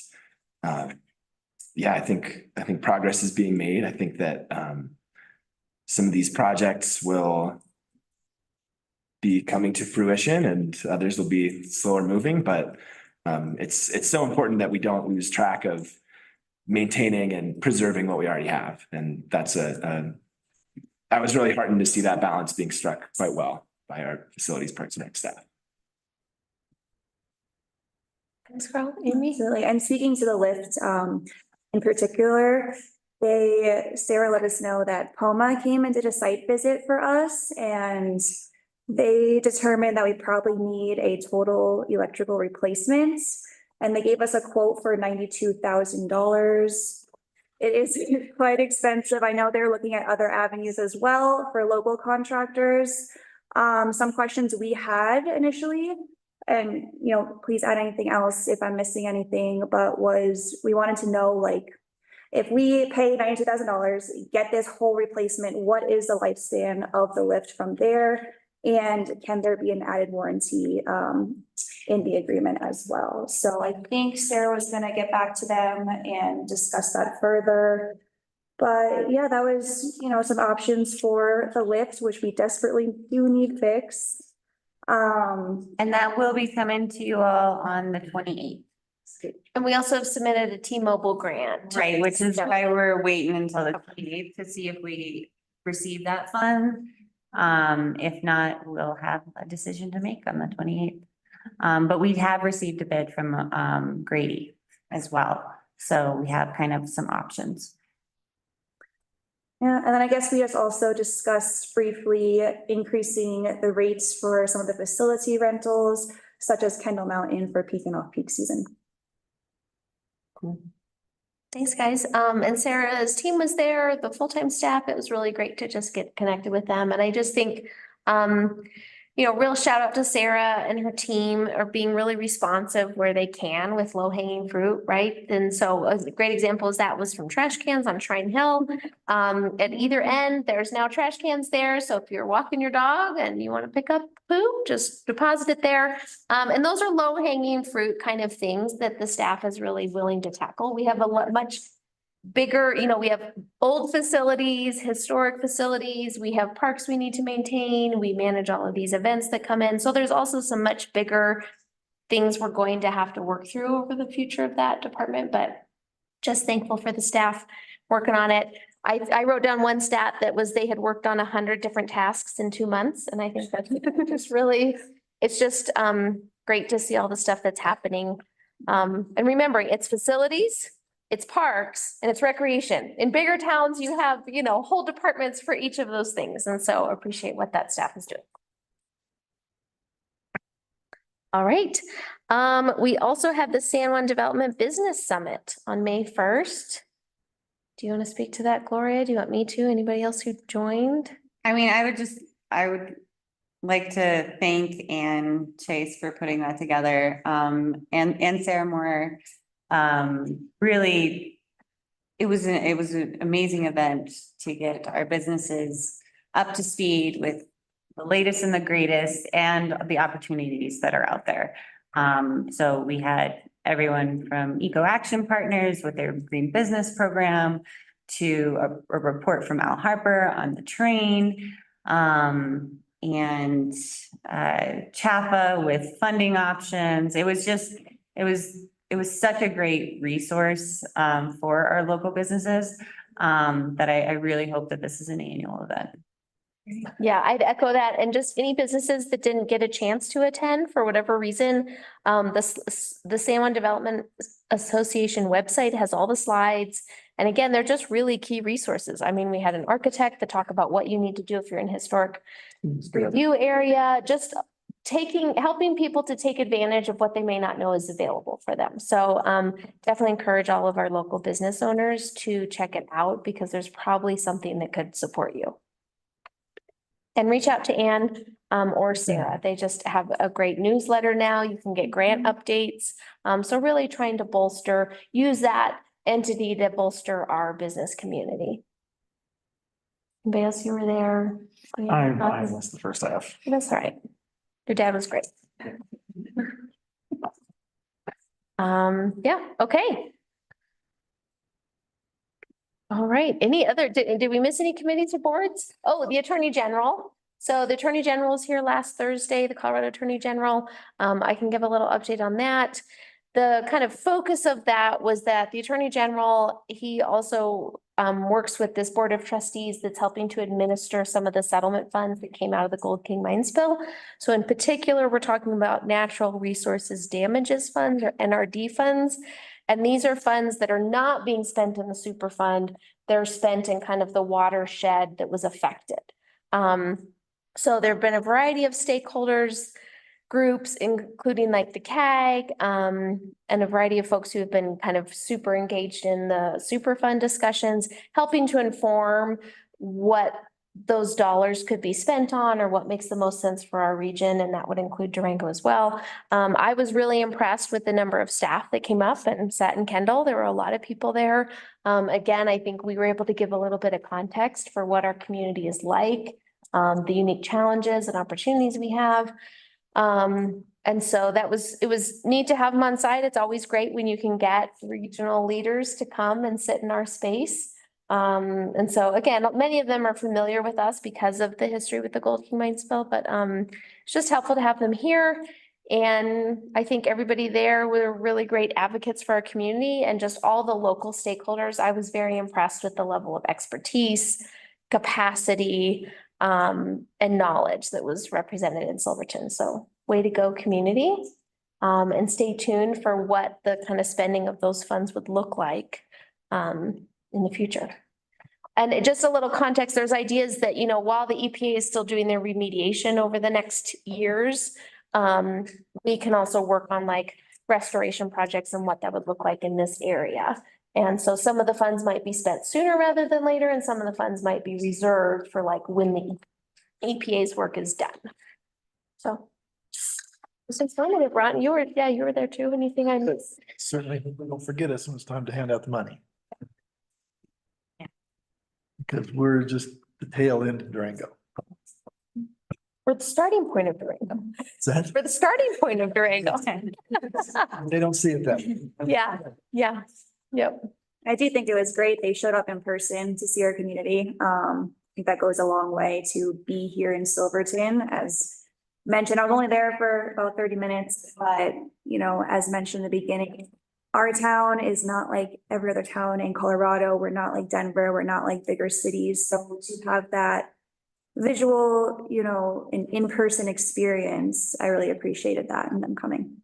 I think progress is being made. I think that some of these projects will be coming to fruition and others will be slower moving, but it's so important that we don't lose track of maintaining and preserving what we already have. And that's I was really heartened to see that balance being struck quite well by our Facilities, Parks and Rec staff. Thanks, Carl. Amy? Absolutely. And speaking to the lift, in particular, Sarah let us know that POMA came and did a site visit for us, and they determined that we probably need a total electrical replacement. And they gave us a quote for $92,000. It is quite expensive. I know they're looking at other avenues as well for local contractors. Some questions we had initially, and please add anything else if I'm missing anything, but we wanted to know, like, if we pay $92,000, get this whole replacement, what is the lifespan of the lift from there? And can there be an added warranty in the agreement as well? So I think Sarah was gonna get back to them and discuss that further. But yeah, that was, some options for the lift, which we desperately do need fixed. And that will be coming to you all on the 28th. And we also have submitted a T-Mobile grant. Right, which is why we're waiting until the 28th to see if we receive that fund. If not, we'll have a decision to make on the 28th. But we have received a bid from Grady as well. So we have kind of some options. Yeah, and then I guess we just also discussed briefly increasing the rates for some of the facility rentals, such as Kendall Mountain for peak and off-peak season. Cool. Thanks, guys. And Sarah's team was there, the full-time staff. It was really great to just get connected with them. And I just think, real shout out to Sarah and her team are being really responsive where they can with low-hanging fruit, right? And so a great example is that was from trash cans on Shrine Hill. At either end, there's now trash cans there. So if you're walking your dog and you want to pick up poo, just deposit it there. And those are low-hanging fruit kind of things that the staff is really willing to tackle. We have much bigger, we have old facilities, historic facilities, we have parks we need to maintain, we manage all of these events that come in. So there's also some much bigger things we're going to have to work through over the future of that department, but just thankful for the staff working on it. I wrote down one stat that was they had worked on 100 different tasks in 2 months. And I think that's just really, it's just great to see all the stuff that's happening. And remembering it's facilities, it's parks, and it's recreation. In bigger towns, you have, whole departments for each of those things. And so appreciate what that staff is doing. All right. We also have the San Juan Development Business Summit on May 1st. Do you want to speak to that, Gloria? Do you want me to? Anybody else who joined? I mean, I would like to thank Ann Chase for putting that together, and Sarah Moore. Really, it was an amazing event to get our businesses up to speed with the latest and the greatest and the opportunities that are out there. So we had everyone from Eco Action Partners with their green business program to a report from Al Harper on the train, and CHAPA with funding options. It was such a great resource for our local businesses that I really hope that this is an annual event. Yeah, I'd echo that. And just any businesses that didn't get a chance to attend for whatever reason, the San Juan Development Association website has all the slides. And again, they're just really key resources. I mean, we had an architect that talk about what you need to do if you're in historic review area, just helping people to take advantage of what they may not know is available for them. So definitely encourage all of our local business owners to check it out because there's probably something that could support you. And reach out to Ann or Sarah. They just have a great newsletter now. You can get grant updates. So really trying to use that entity to bolster our business community. Anybody else, you were there? I missed the first half. That's all right. Your dad was great. Yeah, okay. All right, did we miss any committees or boards? Oh, the Attorney General. So the Attorney General was here last Thursday, the Colorado Attorney General. I can give a little update on that. The kind of focus of that was that the Attorney General, he also works with this Board of Trustees that's helping to administer some of the settlement funds that came out of the Gold King mine spill. So in particular, we're talking about Natural Resources Damages Funds or NRD funds. And these are funds that are not being spent in the super fund. They're spent in kind of the watershed that was affected. So there have been a variety of stakeholders, groups, including like the CAG, and a variety of folks who have been kind of super engaged in the super fund discussions, helping to inform what those dollars could be spent on or what makes the most sense for our region. And that would include Durango as well. I was really impressed with the number of staff that came up and sat in Kendall. There were a lot of people there. Again, I think we were able to give a little bit of context for what our community is like, the unique challenges and opportunities we have. And so it was neat to have them on site. It's always great when you can get regional leaders to come and sit in our space. And so again, many of them are familiar with us because of the history with the Gold King mine spill, but it's just helpful to have them here. And I think everybody there were really great advocates for our community and just all the local stakeholders. I was very impressed with the level of expertise, capacity, and knowledge that was represented in Silverton. So way to go, community. And stay tuned for what the kind of spending of those funds would look like in the future. And just a little context, there's ideas that, while the EPA is still doing their remediation over the next years, we can also work on like restoration projects and what that would look like in this area. And so some of the funds might be spent sooner rather than later, and some of the funds might be reserved for like when the EPA's work is done. So. It's informative, Ron. You were there too. Anything I missed? Certainly don't forget us when it's time to hand out the money. Because we're just the tail end of Durango. We're the starting point of Durango. Is that, We're the starting point of Durango. they don't see it that way. Yeah, yep. I do think it was great. They showed up in person to see our community. I think that goes a long way to be here in Silverton. As mentioned, I was only there for about 30 minutes, but you know, as mentioned in the beginning, our town is not like every other town in Colorado. We're not like Denver. We're not like bigger cities. So to have that visual, you know, an in-person experience, I really appreciated that and them coming.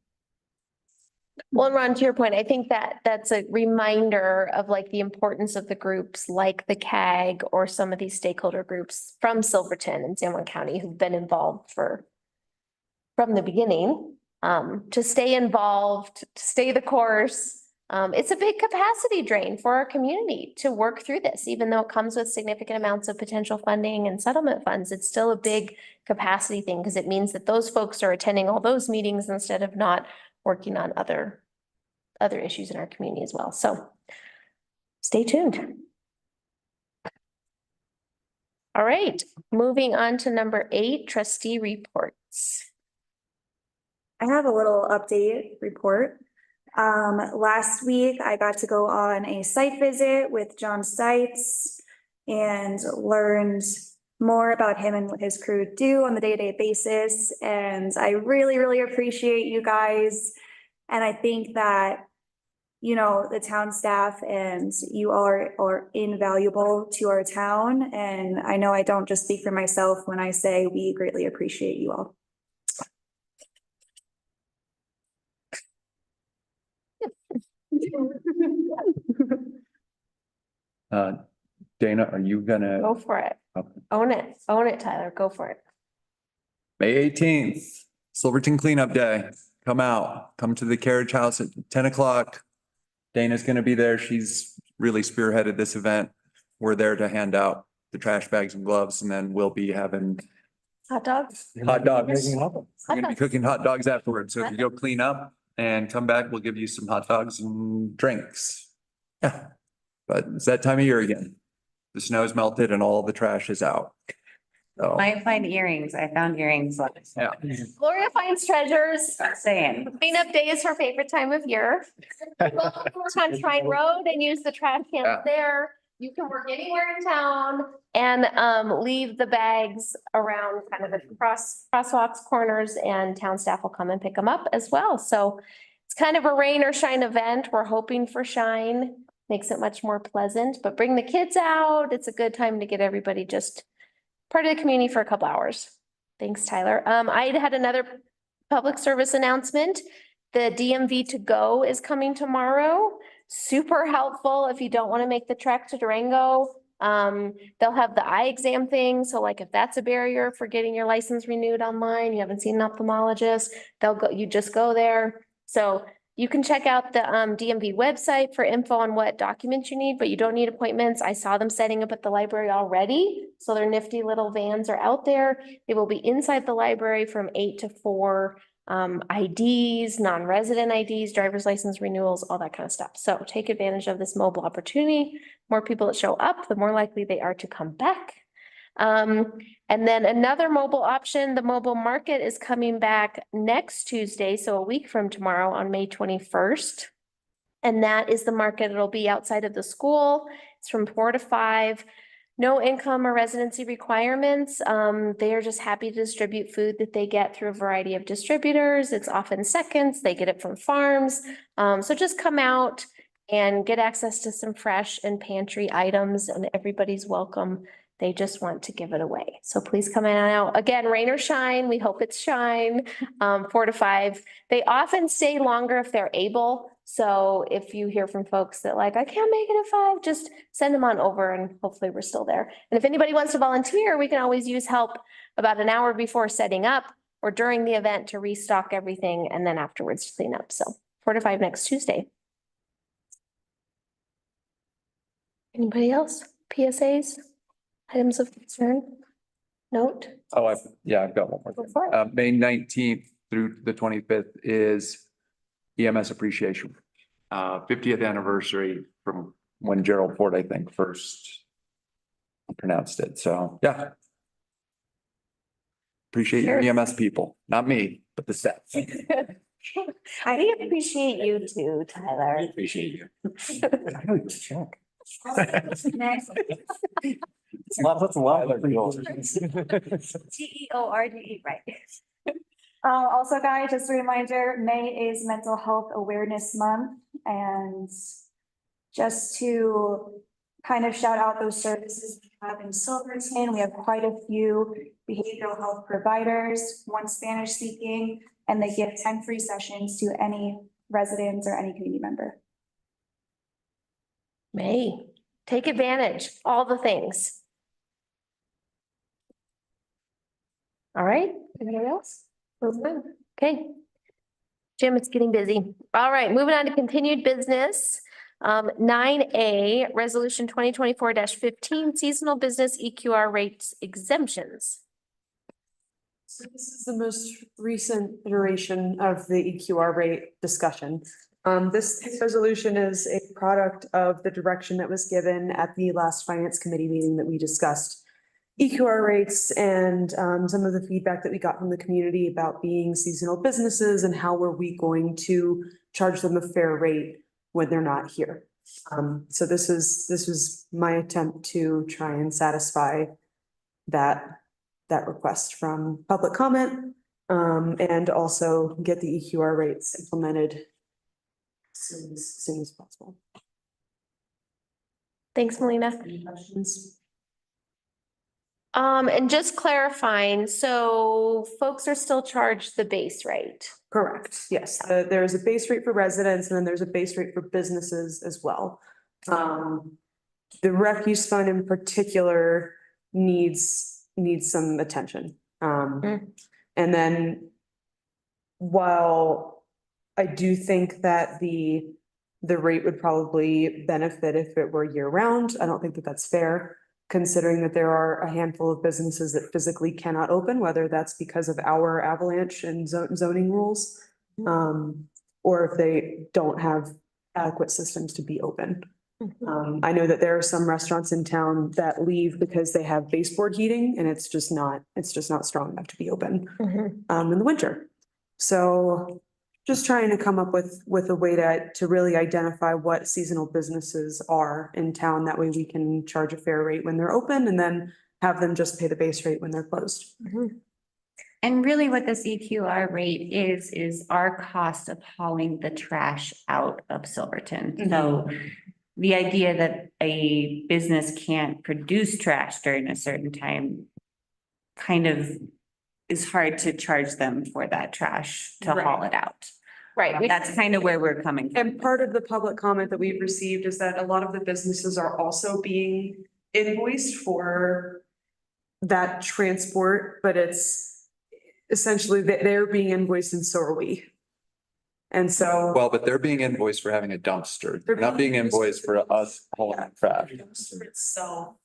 Well, and Ron, to your point, I think that that's a reminder of like the importance of the groups like the CAG or some of these stakeholder groups from Silverton and San Juan County who've been involved from the beginning, to stay involved, to stay the course. It's a big capacity drain for our community to work through this, even though it comes with significant amounts of potential funding and settlement funds. It's still a big capacity thing because it means that those folks are attending all those meetings instead of not working on other issues in our community as well. So stay tuned. All right, moving on to number 8, trustee reports. I have a little update report. Last week I got to go on a site visit with John Seitz and learned more about him and what his crew do on the day-to-day basis. And I really, really appreciate you guys. And I think that, you know, the town staff and you all are invaluable to our town. And I know I don't just speak for myself when I say we greatly appreciate you all. Dana, are you gonna? Go for it. Own it, Tyler, go for it. May 18th, Silverton Cleanup Day. Come to the carriage house at 10 o'clock. Dana's gonna be there. She's really spearheaded this event. We're there to hand out the trash bags and gloves, and then we'll be having Hot dogs? hot dogs. We're Hot gonna be dogs. cooking hot dogs afterwards. So if you go clean up and come back, we'll give you some hot dogs and drinks. Yeah, but it's that time of year again. The snow's melted and all the trash is out. So, Might find earrings. I found earrings. yeah. Gloria finds treasures. Saying. Cleanup day is her favorite time of year. Welcome to work on Shrine Road and use the trash cans Yeah. there. You can work anywhere in town and leave the bags around kind of the crosswalks, corners, and town staff will come and pick them up as well. So it's kind of a rain or shine event. We're hoping for shine. Makes it much more pleasant, but bring the kids out. It's a good time to get everybody just part of the community for a couple hours. Thanks, Tyler. I had another public service announcement. The DMV to go is coming tomorrow. Super helpful if you don't want to make the trek to Durango. They'll have the eye exam thing. So like if that's a barrier for getting your license renewed online, you haven't seen an ophthalmologist, you just go there. So you can check out the DMV website for info on what documents you need, but you don't need appointments. I saw them setting up at the library already. So their nifty little vans are out there. They will be inside the library from 8 to 4. IDs, non-resident IDs, driver's license renewals, all that kind of stuff. So take advantage of this mobile opportunity. More people that show up, the more likely they are to come back. And then another mobile option, the mobile market is coming back next Tuesday, so a week from tomorrow on May 21st. And that is the market. It'll be outside of the school. It's from 4 to 5. No income or residency requirements. They are just happy to distribute food that they get through a variety of distributors. It's often seconds. They get it from farms. So just come out and get access to some fresh and pantry items, and everybody's welcome. They just want to give it away. So please come out. Again, rain or shine. We hope it's shine. 4 to 5. They often stay longer if they're able. So if you hear from folks that like, I can't make it at 5, just send them on over and hopefully we're still there. And if anybody wants to volunteer, we can always use help about an hour before setting up or during the event to restock everything and then afterwards to clean up. So 4 to 5 next Tuesday. Anybody else? PSAs? Items of concern? Note? Oh, I've got one more. Go thing. for it. May 19th through the 25th is EMS appreciation. 50th anniversary from when Gerald Ford, I think, first pronounced it. So, yeah. Appreciate your EMS people, not me, but the staff. I appreciate you too, Tyler. Appreciate you. That's a lot. TEORDE, right? Also, guys, just a reminder, May is Mental Health Awareness Month, and just to kind of shout out those services we have in Silverton, we have quite a few behavioral health providers, one Spanish speaking, and they give 10 free sessions to any residents or any community member. May, take advantage, all the things. All right, anybody else? Moving on. Okay. Jim, it's getting busy. All right, moving on to continued business. 9A, Resolution 2024-15, Seasonal Business EQR Rates Exemptions. So this is the most recent iteration of the EQR rate discussion. This resolution is a product of the direction that was given at the last finance committee meeting that we discussed EQR rates and some of the feedback that we got from the community about being seasonal businesses and how were we going to charge them a fair rate when they're not here. So this was my attempt to try and satisfy that request from public comment, and also get the EQR rates implemented as soon as possible. Thanks, Melina. Any questions? And just clarifying, so folks are still charged the base rate. Correct, yes. There is a base rate for residents and then there's a base rate for businesses as well. The refuse fund in particular needs some attention. And then while I do think that the rate would probably benefit if it were year round, I don't think that that's fair, considering that there are a handful of businesses that physically cannot open, whether that's because of our avalanche and zoning rules, or if they don't have adequate systems to be open. I know that there are some restaurants in town that leave because they have baseboard heating and it's just not strong enough to be open in the winter. So just trying to come up with a way to really identify what seasonal businesses are in town. That way we can charge a fair rate when they're open and then have them just pay the base rate when they're closed. And really what this EQR rate is our cost of hauling the trash out of Silverton. So the idea that a business can't produce trash during a certain time kind of is hard to charge them for that trash to haul it out. Right. That's kind of where we're coming from. And part of the public comment that we've received is that a lot of the businesses are also being invoiced for that transport, but it's essentially that they're being invoiced and so are we. And so. Well, but they're being invoiced for having a dumpster. They're not being invoiced for us hauling trash. So.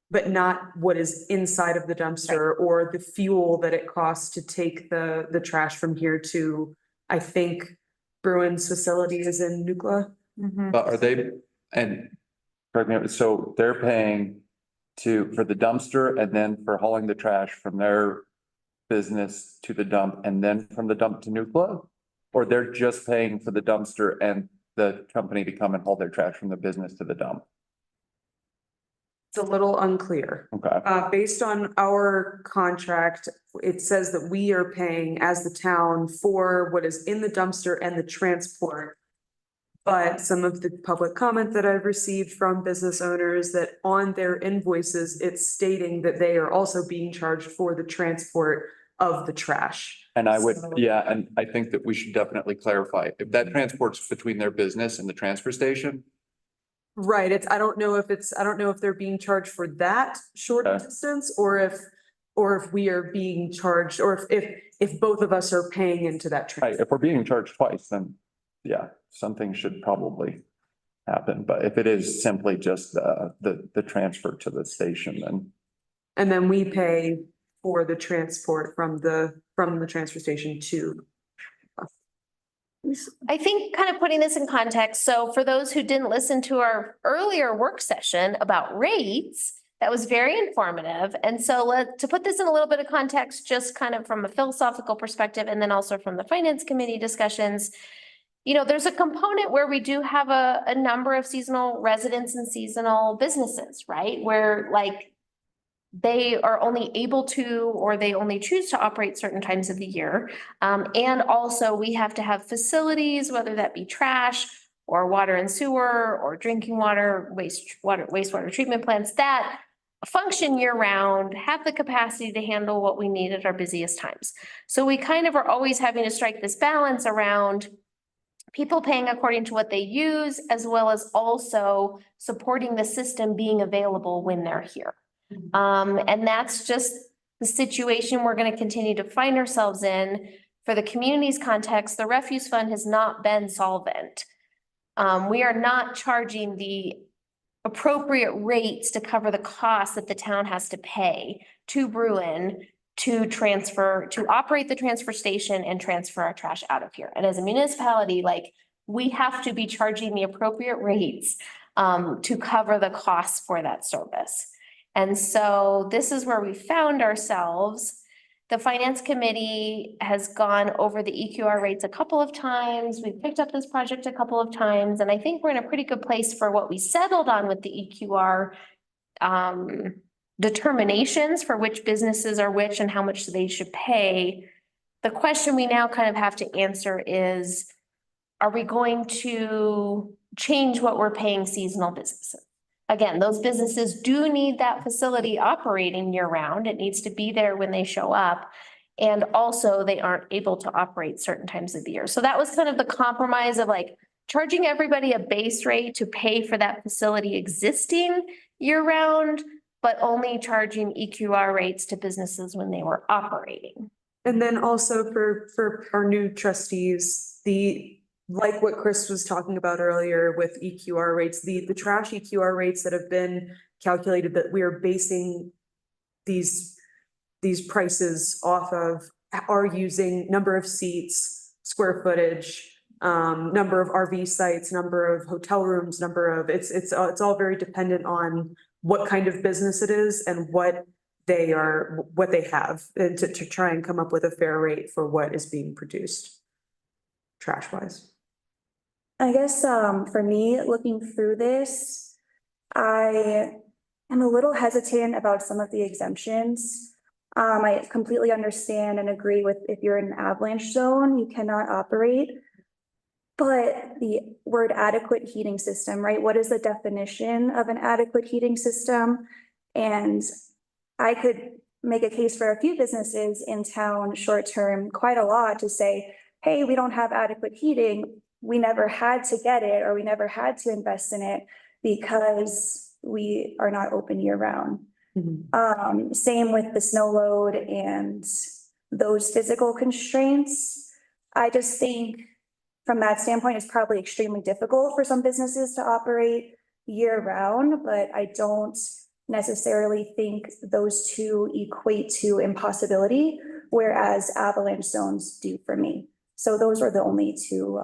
But not what is inside of the dumpster or the fuel that it costs to take the trash from here to, I think, Bruin's facility is in Nukla. But are they, and correct me, so they're paying for the dumpster and then for hauling the trash from their business to the dump and then from the dump to Nukla? Or they're just paying for the dumpster and the company to come and haul their trash from the business to the dump? It's a little unclear. Okay. Based on our contract, it says that we are paying as the town for what is in the dumpster and the transport. But some of the public comment that I've received from business owners that on their invoices, it's stating that they are also being charged for the transport of the trash. And I would, yeah, and I think that we should definitely clarify if that transport's between their business and the transfer station. Right, I don't know if they're being charged for that short Okay. distance or if we are being charged, or if both of us are paying into that Right, transfer. if we're being charged twice, then yeah, something should probably happen. But if it is simply just the transfer to the station, then And then we pay for the transport from the transfer station to. I think kind of putting this in context, so for those who didn't listen to our earlier work session about rates, that was very informative. And so to put this in a little bit of context, just kind of from a philosophical perspective, and then also from the finance committee discussions, you know, there's a component where we do have a number of seasonal residents and seasonal businesses, right? Where like they are only able to, or they only choose to operate certain times of the year. And also we have to have facilities, whether that be trash or water and sewer or drinking water, wastewater treatment plants that function year round, have the capacity to handle what we need at our busiest times. So we kind of are always having to strike this balance around people paying according to what they use, as well as also supporting the system being available when they're here. And that's just the situation we're going to continue to find ourselves in. For the community's context, the refuse fund has not been solvent. We are not charging the appropriate rates to cover the costs that the town has to pay to Bruin to operate the transfer station and transfer our trash out of here. And as a municipality, like, we have to be charging the appropriate rates to cover the costs for that service. And so this is where we found ourselves. The finance committee has gone over the EQR rates a couple of times. We've picked up this project a couple of times, and I think we're in a pretty good place for what we settled on with the EQR determinations for which businesses are which and how much they should pay. The question we now kind of have to answer is, are we going to change what we're paying seasonal businesses? Again, those businesses do need that facility operating year round. It needs to be there when they show up. And also they aren't able to operate certain times of the year. So that was kind of the compromise of like charging everybody a base rate to pay for that facility existing year round, but only charging EQR rates to businesses when they were operating. And then also for our new trustees, like what Chris was talking about earlier with EQR rates, the trash EQR rates that have been calculated that we are basing these prices off of are using number of seats, square footage, number of RV sites, number of hotel rooms, it's all very dependent on what kind of business it is and what they have, and to try and come up with a fair rate for what is being produced trash wise. I guess, for me, looking through this, I am a little hesitant about some of the exemptions. I completely understand and agree with if you're in an avalanche zone, you cannot operate. But the word adequate heating system, right? What is the definition of an adequate heating system? And I could make a case for a few businesses in town, short-term, quite a lot, to say, hey, we don't have adequate heating. We never had to get it, or we never had to invest in it because we are not open year round. Mm-hmm. Same with the snow load and those physical constraints. I just think from that standpoint, it's probably extremely difficult for some businesses to operate year round, but I don't necessarily think those two equate to impossibility, whereas avalanche zones do for me. So those are the only two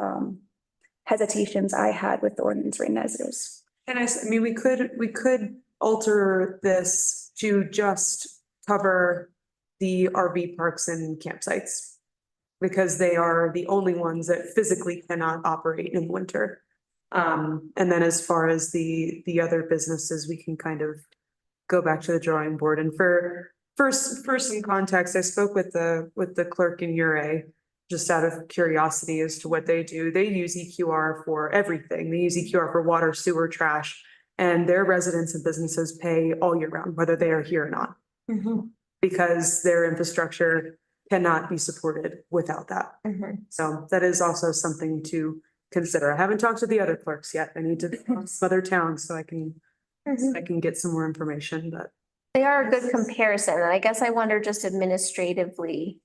hesitations I had with the ordinance written as it is. And I mean, we could alter this to just cover the RV parks and campsites, because they are the only ones that physically cannot operate in winter. And then as far as the other businesses, we can kind of go back to the drawing board. And for some context, I spoke with the clerk in URA, just out of curiosity as to what they do. They use EQR for everything. They use EQR for water, sewer, trash, and their residents and businesses pay all year round, whether they are here or not. Because their infrastructure cannot be supported without that. So that is also something to consider. I haven't talked to the other clerks yet. I need to talk to some other towns so I can get some more information, but They are a good comparison. And I guess I wonder just administratively,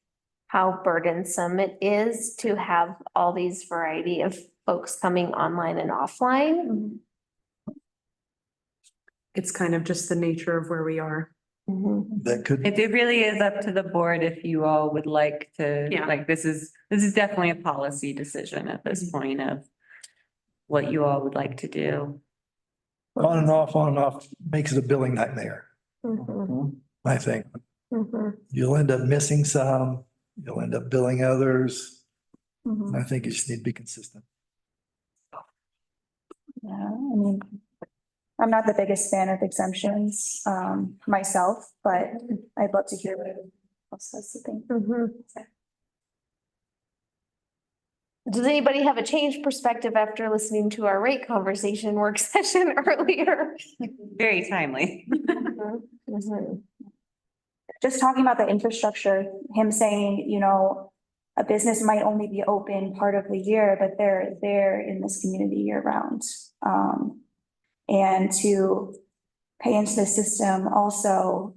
how burdensome it is to have all these variety of folks coming online and offline. It's kind of just the nature of where we are. That could, It really is up to the board if you all would like to, Yeah. like, this is definitely a policy decision at this point of what you all would like to do. on and off, makes it a billing nightmare, I think. You'll end up missing some, you'll end up billing others. Mhm. I think you just need to be consistent. Yeah, I mean, I'm not the biggest fan of exemptions, myself, but I'd love to hear what everyone else has to think. Does anybody have a changed perspective after listening to our rate conversation work session earlier? Very timely. Just talking about the infrastructure, him saying, you know, a business might only be open part of the year, but they're there in this community year round. And to pay into the system also,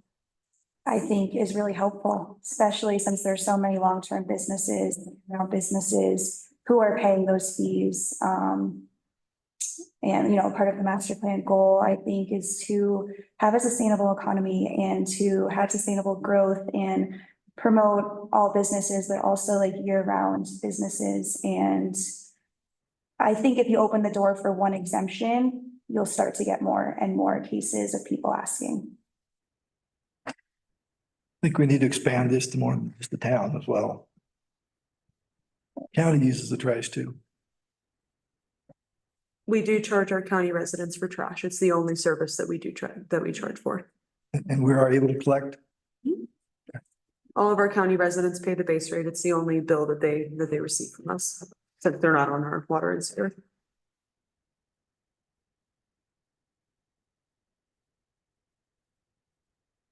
I think is really helpful, especially since there's so many long-term businesses, businesses who are paying those fees. And, you know, part of the master plan goal, I think, is to have a sustainable economy and to have sustainable growth and promote all businesses, but also like year-round businesses. And I think if you open the door for one exemption, you'll start to get more and more cases of people asking. I think we need to expand this to more than just the town as well. County uses the trash too. We do charge our county residents for trash. It's the only service that we do that we charge for. And we are able to collect. All of our county residents pay the base rate. It's the only bill that they receive from us, since they're not on our water and sewer.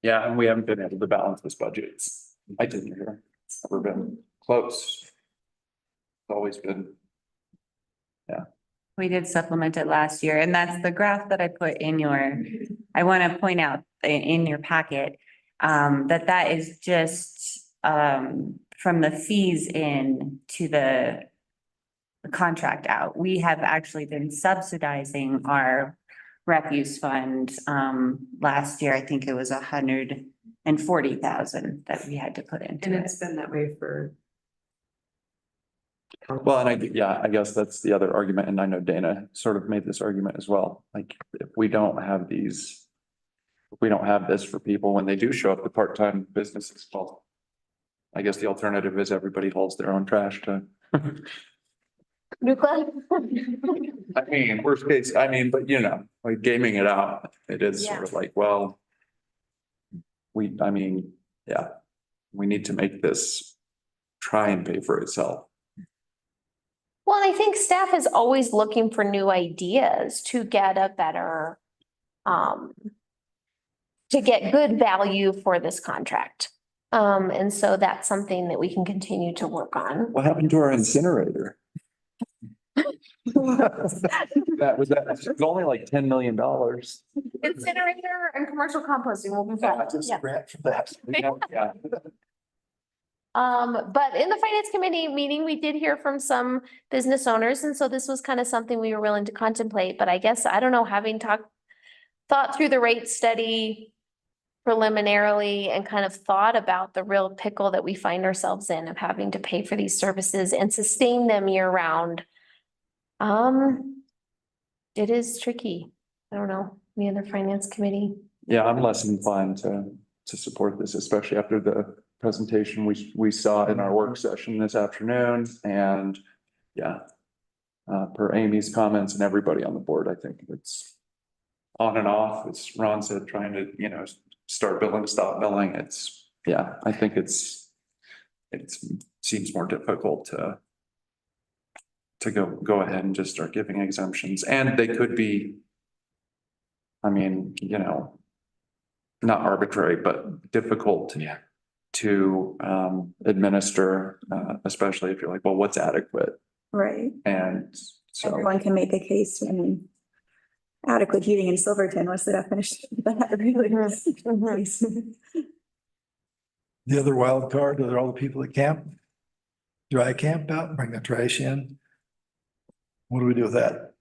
Yeah, and we haven't been able to balance this budget. I didn't hear. It's never been close. It's always been. We did supplement it last year, and that's the graph that I put in I want to point out in your packet, that is just, from the fees in to the contract out. We have actually been subsidizing our refuse fund. Last year, I think it was 140,000 that we had to put into And it. it's been that way for. Well, and I guess that's the other argument, and I know Dana sort of made this argument as well. Like, if we don't have these, if we don't have this for people when they do show up to part-time businesses, well, I guess the alternative is everybody holds their own trash to. Nuclear? I mean, worst case, but you know, like gaming it out, it is sort of like, well. We need to make this try and pay for itself. Well, I think staff is always looking for new ideas to get a better, to get good value for this contract. And so that's something that we can continue to work on. What happened to our incinerator? That was only like $10 million. Incinerator and commercial composting will be fun. Yeah. Grant for that. Yeah. But in the finance committee meeting, we did hear from some business owners, and so this was kind of something we were willing to contemplate, but I guess, I don't know, having thought through the rate study preliminarily and kind of thought about the real pickle that we find ourselves in of having to pay for these services and sustain them year round. It is tricky. I don't know, the other finance committee. Yeah, I'm less inclined to support this, especially after the presentation we saw in our work session this afternoon. And yeah, per Amy's comments and everybody on the board, I think it's on and off. As Ron said, trying to, you know, start billing, stop billing. I think it seems more difficult to go ahead and just start giving exemptions. And they could be, you know, not arbitrary, but difficult to administer, especially if you're like, well, what's adequate? Right. And so. Everyone can make a case. I mean, adequate heating in Silverton, what's the definition of that really? The other wild card are all the people that camp, dry camp out, bring the trash in. What do we do with that?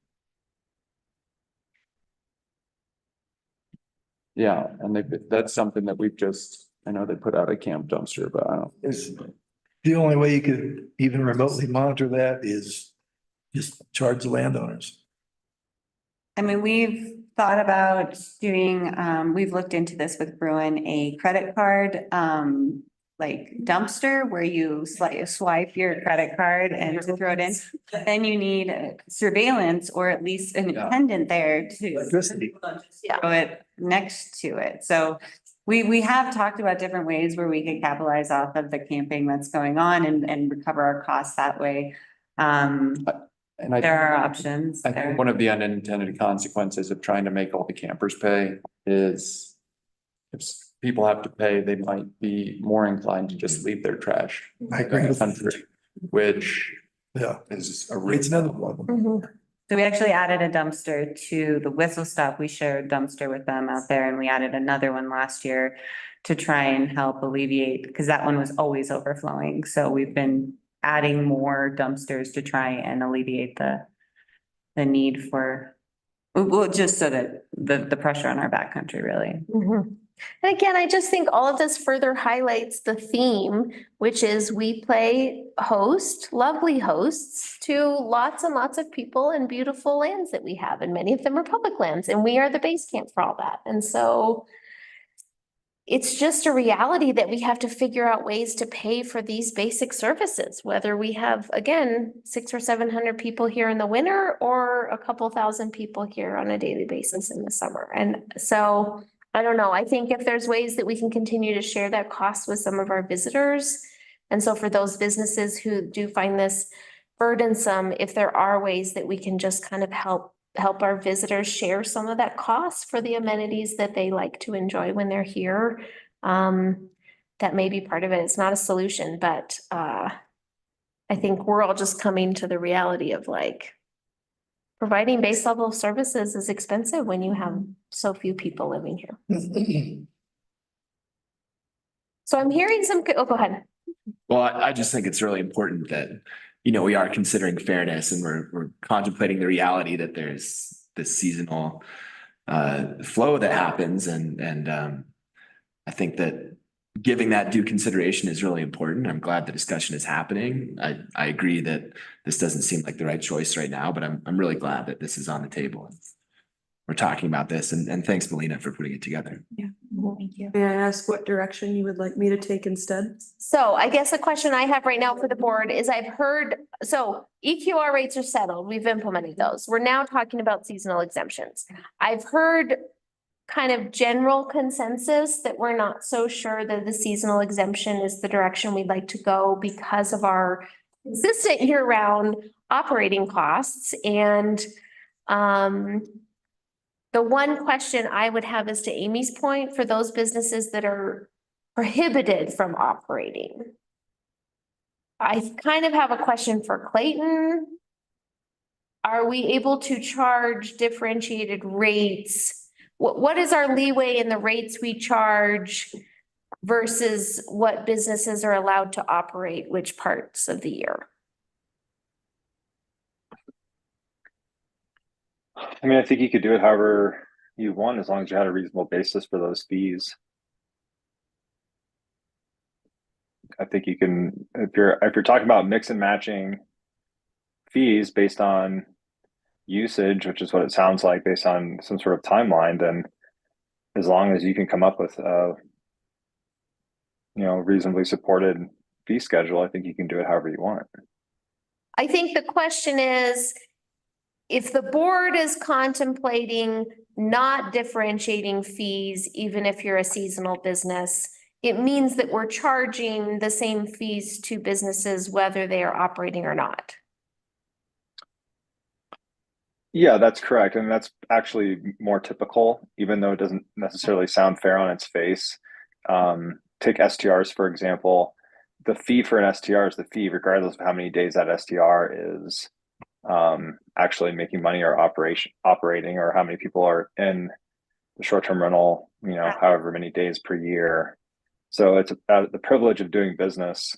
Yeah, and that's something that we've just, I know they put out a camp dumpster, but I don't. Is the only way you could even remotely monitor that is just charge the landowners. I mean, we've thought about doing, we've looked into this with Bruin, a credit card, like dumpster where you swipe your credit card and to throw it in. But then you need surveillance or at least an attendant there to Electricity. throw it next to it. So we have talked about different ways where we could capitalize off of the camping that's going on and recover our costs that way. And There are options I there. think one of the unintended consequences of trying to make all the campers pay is if people have to pay, they might be more inclined to just leave their trash I in agree the with country, which Yeah, is a it's reason. another problem. Mhm. So we actually added a dumpster to the Whistle Stop. We shared dumpster with them out there and we added another one last year to try and help alleviate, because that one was always overflowing. So we've been adding more dumpsters to try and alleviate the need for, well, just so that the pressure on our backcountry really. Mhm. And again, I just think all of this further highlights the theme, which is we play host, lovely hosts to lots and lots of people and beautiful lands that we have, and many of them are public lands, and we are the base camp for all that. And so it's just a reality that we have to figure out ways to pay for these basic services, whether we have, again, 600 or 700 people here in the winter or a couple thousand people here on a daily basis in the summer. And so I don't know. I think if there's ways that we can continue to share that cost with some of our visitors. And so for those businesses who do find this burdensome, if there are ways that we can just kind of help our visitors share some of that cost for the amenities that they like to enjoy when they're here. That may be part of it. It's not a solution, but I think we're all just coming to the reality of like providing base level services is expensive when you have so few people living here. So I'm hearing some, oh, go ahead. Well, I just think it's really important that, we are considering fairness and we're contemplating the reality that there's this seasonal flow that happens and I think that giving that due consideration is really important. I'm glad the discussion is happening. I agree that this doesn't seem like the right choice right now, but I'm really glad that this is on the table. We're talking about this and thanks, Melina, for putting it together. Thank you. May I ask what direction you would like me to take instead? So I guess the question I have right now for the board is I've heard, so EQR rates are settled. We've implemented those. We're now talking about seasonal exemptions. I've heard kind of general consensus that we're not so sure that the seasonal exemption is the direction we'd like to go because of our consistent year-round operating costs. And the one question I would have is to Amy's point for those businesses that are prohibited from operating. I kind of have a question for Clayton. Are we able to charge differentiated rates? What is our leeway in the rates we charge versus what businesses are allowed to operate which parts of the year? I mean, I think you could do it however you want, as long as you had a reasonable basis for those fees. I think you can, if you're talking about mix and matching fees based on usage, which is what it sounds like based on some sort of timeline, then as long as you can come up with a, reasonably supported fee schedule, I think you can do it however you want. I think the question is, if the board is contemplating not differentiating fees, even if you're a seasonal business, it means that we're charging the same fees to businesses whether they are operating or not. Yeah, that's correct. And that's actually more typical, even though it doesn't necessarily sound fair on its face. Take STRs, for example. The fee for an STR is the fee, regardless of how many days that STR is actually making money or operating, or how many people are in the short-term rental, however many days per year. So it's the privilege of doing business,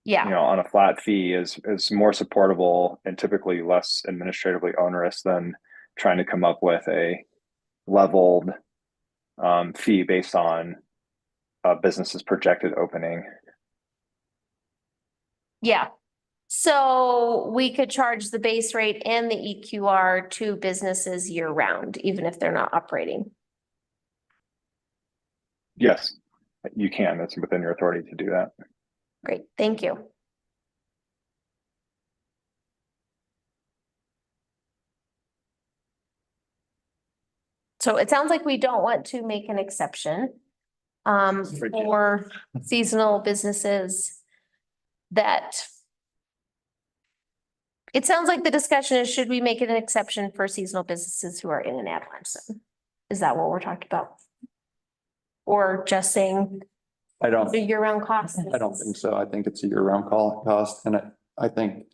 Yeah. on a flat fee is more supportable and typically less administratively onerous than trying to come up with a leveled fee based on a business's projected opening. Yeah. So we could charge the base rate and the EQR to businesses year round, even if they're not operating. Yes, you can. It's within your authority to do that. Great, thank you. So it sounds like we don't want to make an exception for seasonal businesses that it sounds like the discussion is, should we make it an exception for seasonal businesses who are in an avalanche zone? Is that what we're talking about? Or just saying I don't, the year-round cost? I don't think so. I think it's a year-round cost, and I think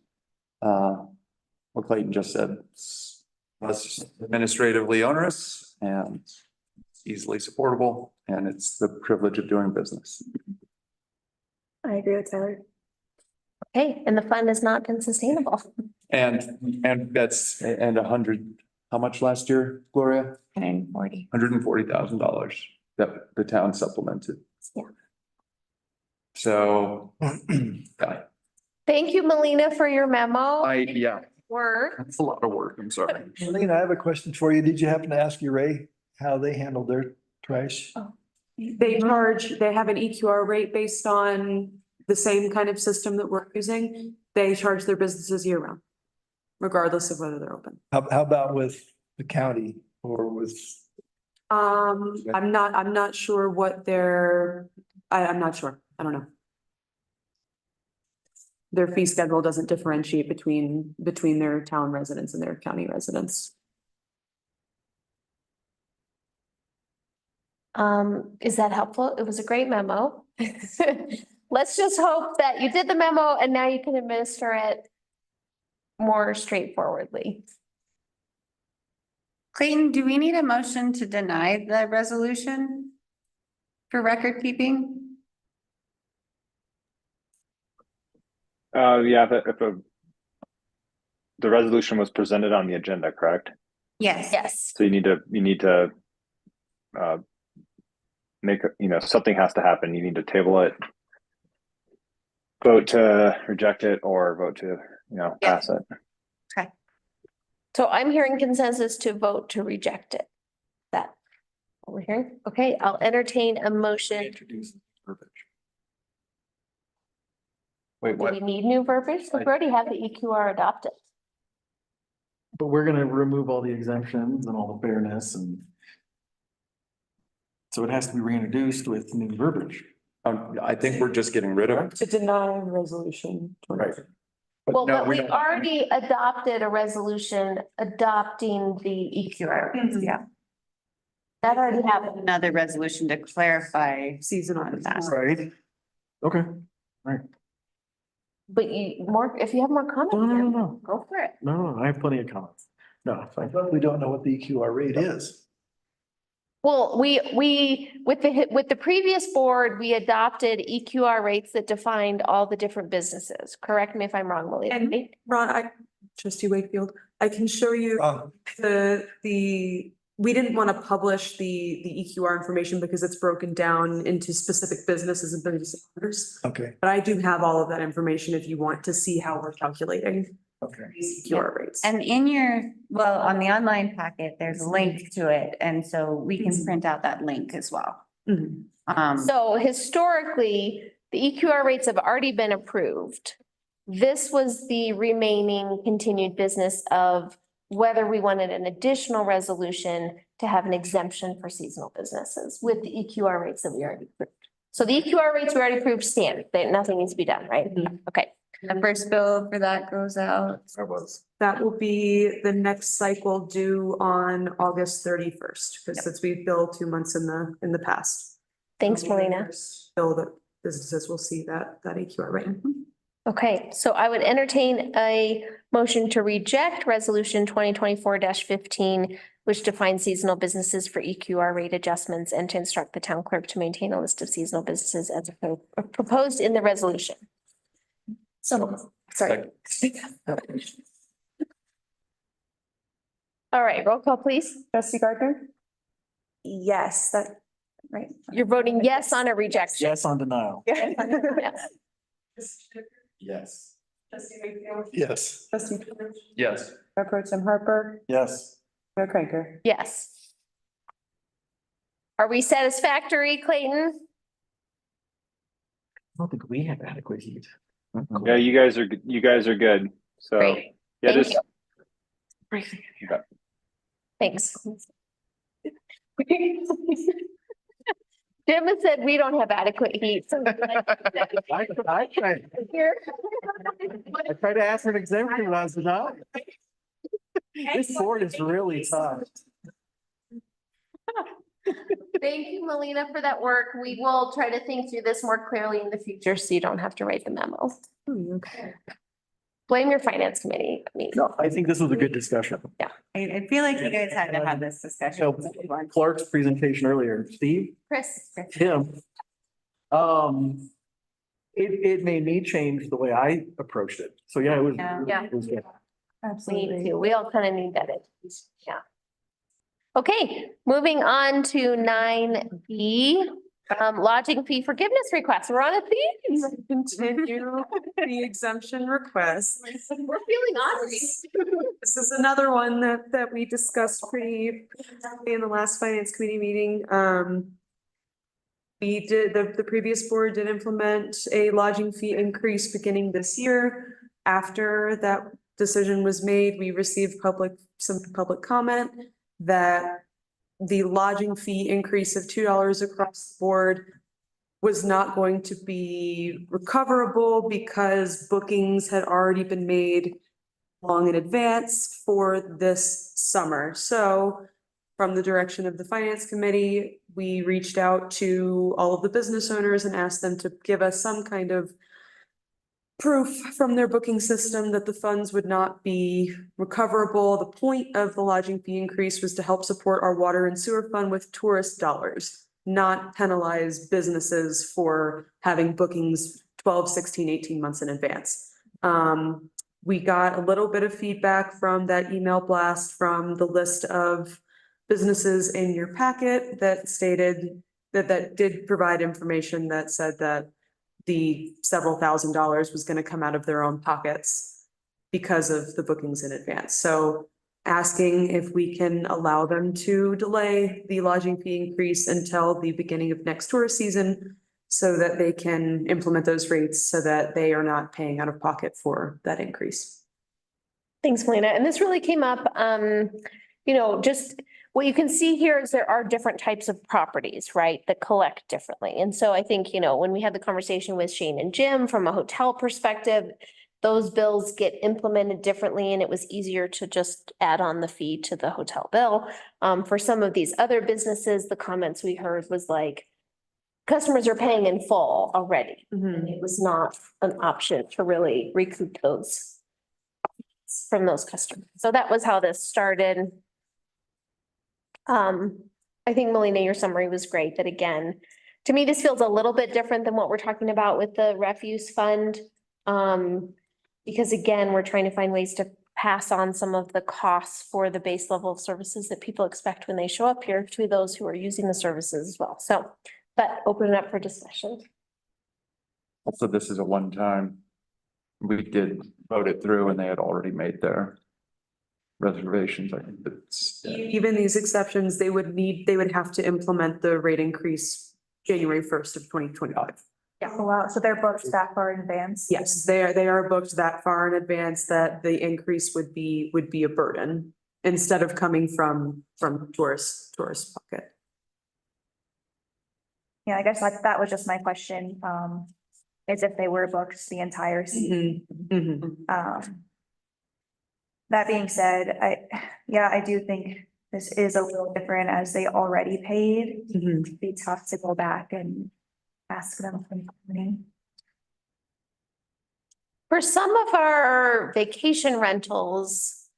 what Clayton just said, it's less administratively onerous and easily supportable, and it's the privilege of doing business. I agree with Tyler. Okay, and the fund has not been sustainable. And that's, and 100, how much last year, Gloria? $140,000 that the town supplemented. Yeah. So, yeah, Thank you, Melina, for your memo. yeah, Work. that's a lot of work. I'm sorry. Lena, I have a question for you. Did you happen to ask your Ray how they handled their trash? They have an EQR rate based on the same kind of system that we're using. They charge their businesses year round, regardless of whether they're open. How about with the county or with? I'm not sure what I'm not sure. I don't know. Their fee schedule doesn't differentiate between their town residents and their county residents. Is that helpful? It was a great memo. Let's just hope that you did the memo and now you can administer it more straightforwardly. Clayton, do we need a motion to deny the resolution for record keeping? Yeah, the resolution was presented on the agenda, correct? Yes. Yes. So you need to make, something has to happen. You need to table it, vote to reject it, or vote to, pass it. Okay. So I'm hearing consensus to vote to reject it. That what we're hearing? Okay, I'll entertain a motion. Introduce verbiage. Wait, Do what? we need new verbiage? We already have the EQR adopted. But we're gonna remove all the exemptions and all the fairness and. So it has to be reintroduced with new verbiage. I think we're just getting rid of it. To deny resolution. Right. Well, no, but we don't- already adopted a resolution adopting the EQR. Yeah. That already happened. Another resolution to clarify Seasonal. Right. Okay. But if you have more comments, No. go for it. No, I have plenty of comments. No, it's fine. We don't know what the EQR rate is. Well, with the previous board, we adopted EQR rates that defined all the different businesses. Correct me if I'm wrong, Melina. And Ron, Trustee Wakefield, I can show you we didn't want to publish the EQR information because it's broken down into specific businesses and business owners. Okay, But I do have all of that information if you want to see how we're calculating okay. these EQR rates. And on the online packet, there's a link to it. And so we can print out that link as well. Mhm. So historically, the EQR rates have already been approved. This was the remaining continued business of whether we wanted an additional resolution to have an exemption for seasonal businesses with the EQR rates that we already approved. So the EQR rates we already approved stand, nothing needs to be done, right? Okay. The first bill for that goes out. That will be the next cycle due on August 31st, because since we billed 2 months in the past. Thanks, Melina. Bill that businesses will see that EQR rate. Okay, so I would entertain a motion to reject resolution 2024-15 which defines seasonal businesses for EQR rate adjustments and to instruct the town clerk to maintain a list of seasonal businesses as proposed in the resolution. So, sorry. All right, roll call, please. Trustee Gardner? Yes, that, right. You're voting yes on a rejection. Yes on denial. Yeah. Yes. Yes. Trustee George? Yes. Mayor Pro Tem Harper? Yes. Mayor Cranker? Yes. Are we satisfactory, Clayton? I don't think we have adequate heat. Yeah, you guys are good. So, Great. yeah, Thank just. you. Thanks. Jim has said we don't have adequate heat. So I tried to ask for an exemption when I was denied. This board is really tough. Thank you, Melina, for that work. We will try to think through this more clearly in the future so you don't have to write the memo. Blame your finance committee. No, I think this was a good discussion. I feel like you guys had to have this discussion. So Clark's presentation earlier, Steve, Chris. Tim. It made me change the way I approached it. So yeah, it was. Yeah. It was good. We need to. We all kind of need that. Yeah. Okay, moving on to 9B, lodging fee forgiveness requests. We're on a theme. Continue the exemption request. We're feeling honored. This is another one that we discussed pretty in the last finance committee meeting. We did, the previous board did implement a lodging fee increase beginning this year. After that decision was made, we received some public comment that the lodging fee increase of $2 across the board was not going to be recoverable because bookings had already been made long in advance for this summer. So from the direction of the finance committee, we reached out to all of the business owners and asked them to give us some kind of proof from their booking system that the funds would not be recoverable. The point of the lodging fee increase was to help support our water and sewer fund with tourist dollars, not penalize businesses for having bookings 12, 16, 18 months in advance. We got a little bit of feedback from that email blast from the list of businesses in your packet that stated that did provide information that said that the several $1,000s was going to come out of their own pockets because of the bookings in advance. So asking if we can allow them to delay the lodging fee increase until the beginning of next tourist season so that they can implement those rates so that they are not paying out of pocket for that increase. Thanks, Melina. And this really came up, just what you can see here is there are different types of properties, right, that collect differently. And so I think, when we had the conversation with Shane and Jim from a hotel perspective, those bills get implemented differently and it was easier to just add on the fee to the hotel bill. For some of these other businesses, the comments we heard was like, customers are paying in full already. And it was not an option to really recoup those from those customers. So that was how this started. I think Melina, your summary was great that again, to me, this feels a little bit different than what we're talking about with the refuse fund. Because again, we're trying to find ways to pass on some of the costs for the base level of services that people expect when they show up here to those who are using the services as well. So, but open it up for discussion. Also, this is a one-time. We did vote it through and they had already made their reservations. I think that's. Even these exceptions, they would have to implement the rate increase January 1st of 2025. Yeah, wow, so they're booked that far in advance? Yes, they are booked that far in advance that the increase would be a burden instead of coming from tourist pocket. Yeah, I guess that was just my question, is if they were booked the entire season. That being said, I do think this is a little different as they already paid. It'd be tough to go back and ask them for money. For some of our vacation rentals,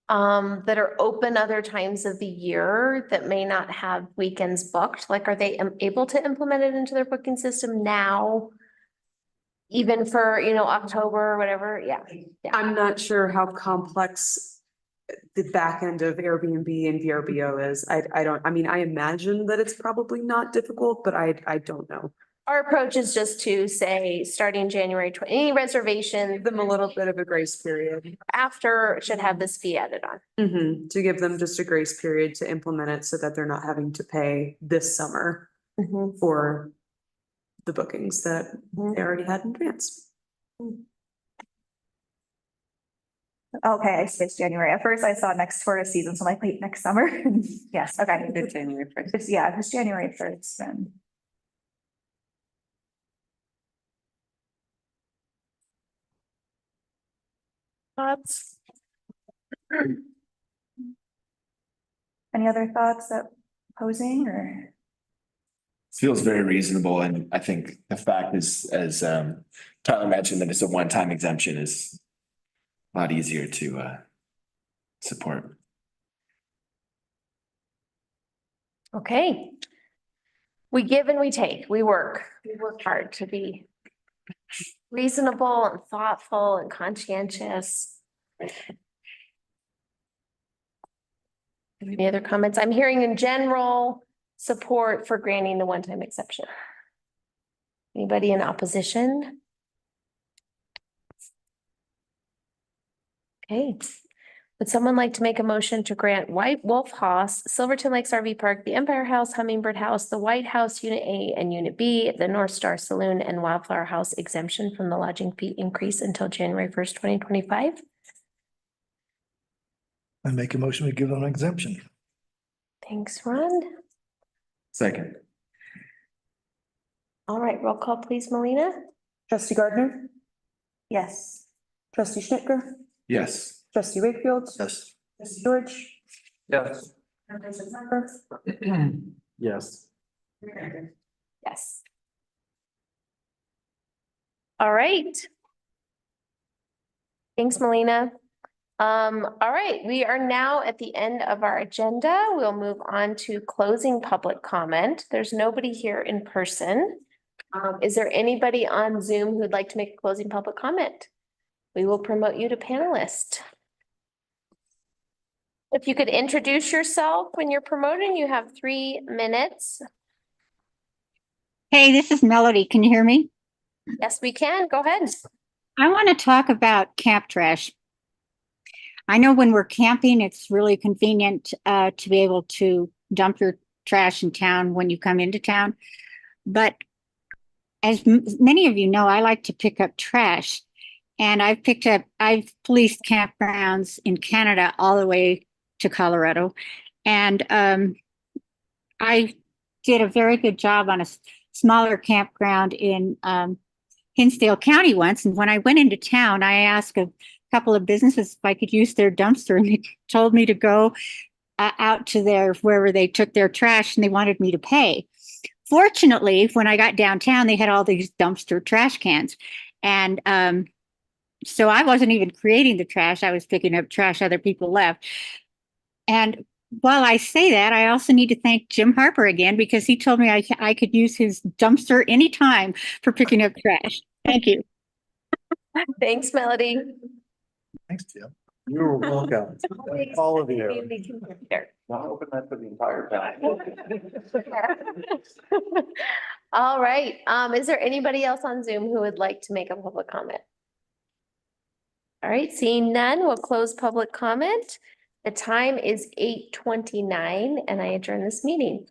that are open other times of the year that may not have weekends booked? Like, are they able to implement it into their booking system now? Even for, October or whatever? Yeah. I'm not sure how complex the back end of Airbnb and VRBO is. I mean, I imagine that it's probably not difficult, but I don't know. Our approach is just to say, starting January 20, any reservation Give them a little bit of a grace period. after should have this fee added on. To give them just a grace period to implement it so that they're not having to pay this summer for the bookings that they already had in advance. Okay, I switched January. At first I saw next tourist season, so I'm like, wait, next summer? Yes, okay. Good January first. It's January 1st then. Thoughts? Any other thoughts that posing or? Feels very reasonable, and I think the fact is, as Tyler mentioned, that it's a one-time exemption is a lot easier to support. Okay. We give and we take. We work hard to be reasonable and thoughtful and conscientious. Any other comments? I'm hearing in general support for granting the one-time exception. Anybody in opposition? Okay. Would someone like to make a motion to grant White Wolf Haas, Silverton Lakes RV Park, the Empire House, Hummingbird House, the White House Unit A and Unit B, the North Star Saloon and Wildflower House exemption from the lodging fee increase until January 1st, 2025? I make a motion, we give them an exemption. Thanks, Ron. Second. All right, roll call, please, Melina. Trustee Gardner, Yes. trustee Schnitger, Yes. trustee Wakefield. Yes. Trustee George. Yes. Yes. Yes. All right. Thanks, Melina. All right, we are now at the end of our agenda. We'll move on to closing public comment. There's nobody here in person. Is there anybody on Zoom who'd like to make a closing public comment? We will promote you to panelist. If you could introduce yourself when you're promoting, you have 3 minutes. Hey, this is Melody. Can you hear me? Yes, we can. Go ahead. I want to talk about camp trash. I know when we're camping, it's really convenient to be able to dump your trash in town when you come into town. But as many of you know, I like to pick up trash. And I've policed campgrounds in Canada all the way to Colorado. And I did a very good job on a smaller campground in Hinsdale County once. And when I went into town, I asked a couple of businesses if I could use their dumpster, and they told me to go out to wherever they took their trash, and they wanted me to pay. Fortunately, when I got downtown, they had all these dumpster trash cans. And so I wasn't even creating the trash. I was picking up trash other people left. And while I say that, I also need to thank Jim Harper again, because he told me I could use his dumpster anytime for picking up trash. Thank you. Thanks, Melody. Thanks, Tim. You're welcome. All of you. Not open that for the entire town. All right. Is there anybody else on Zoom who would like to make a public comment? All right, seeing none, we'll close public comment. The time is 8:29 and I adjourn this meeting.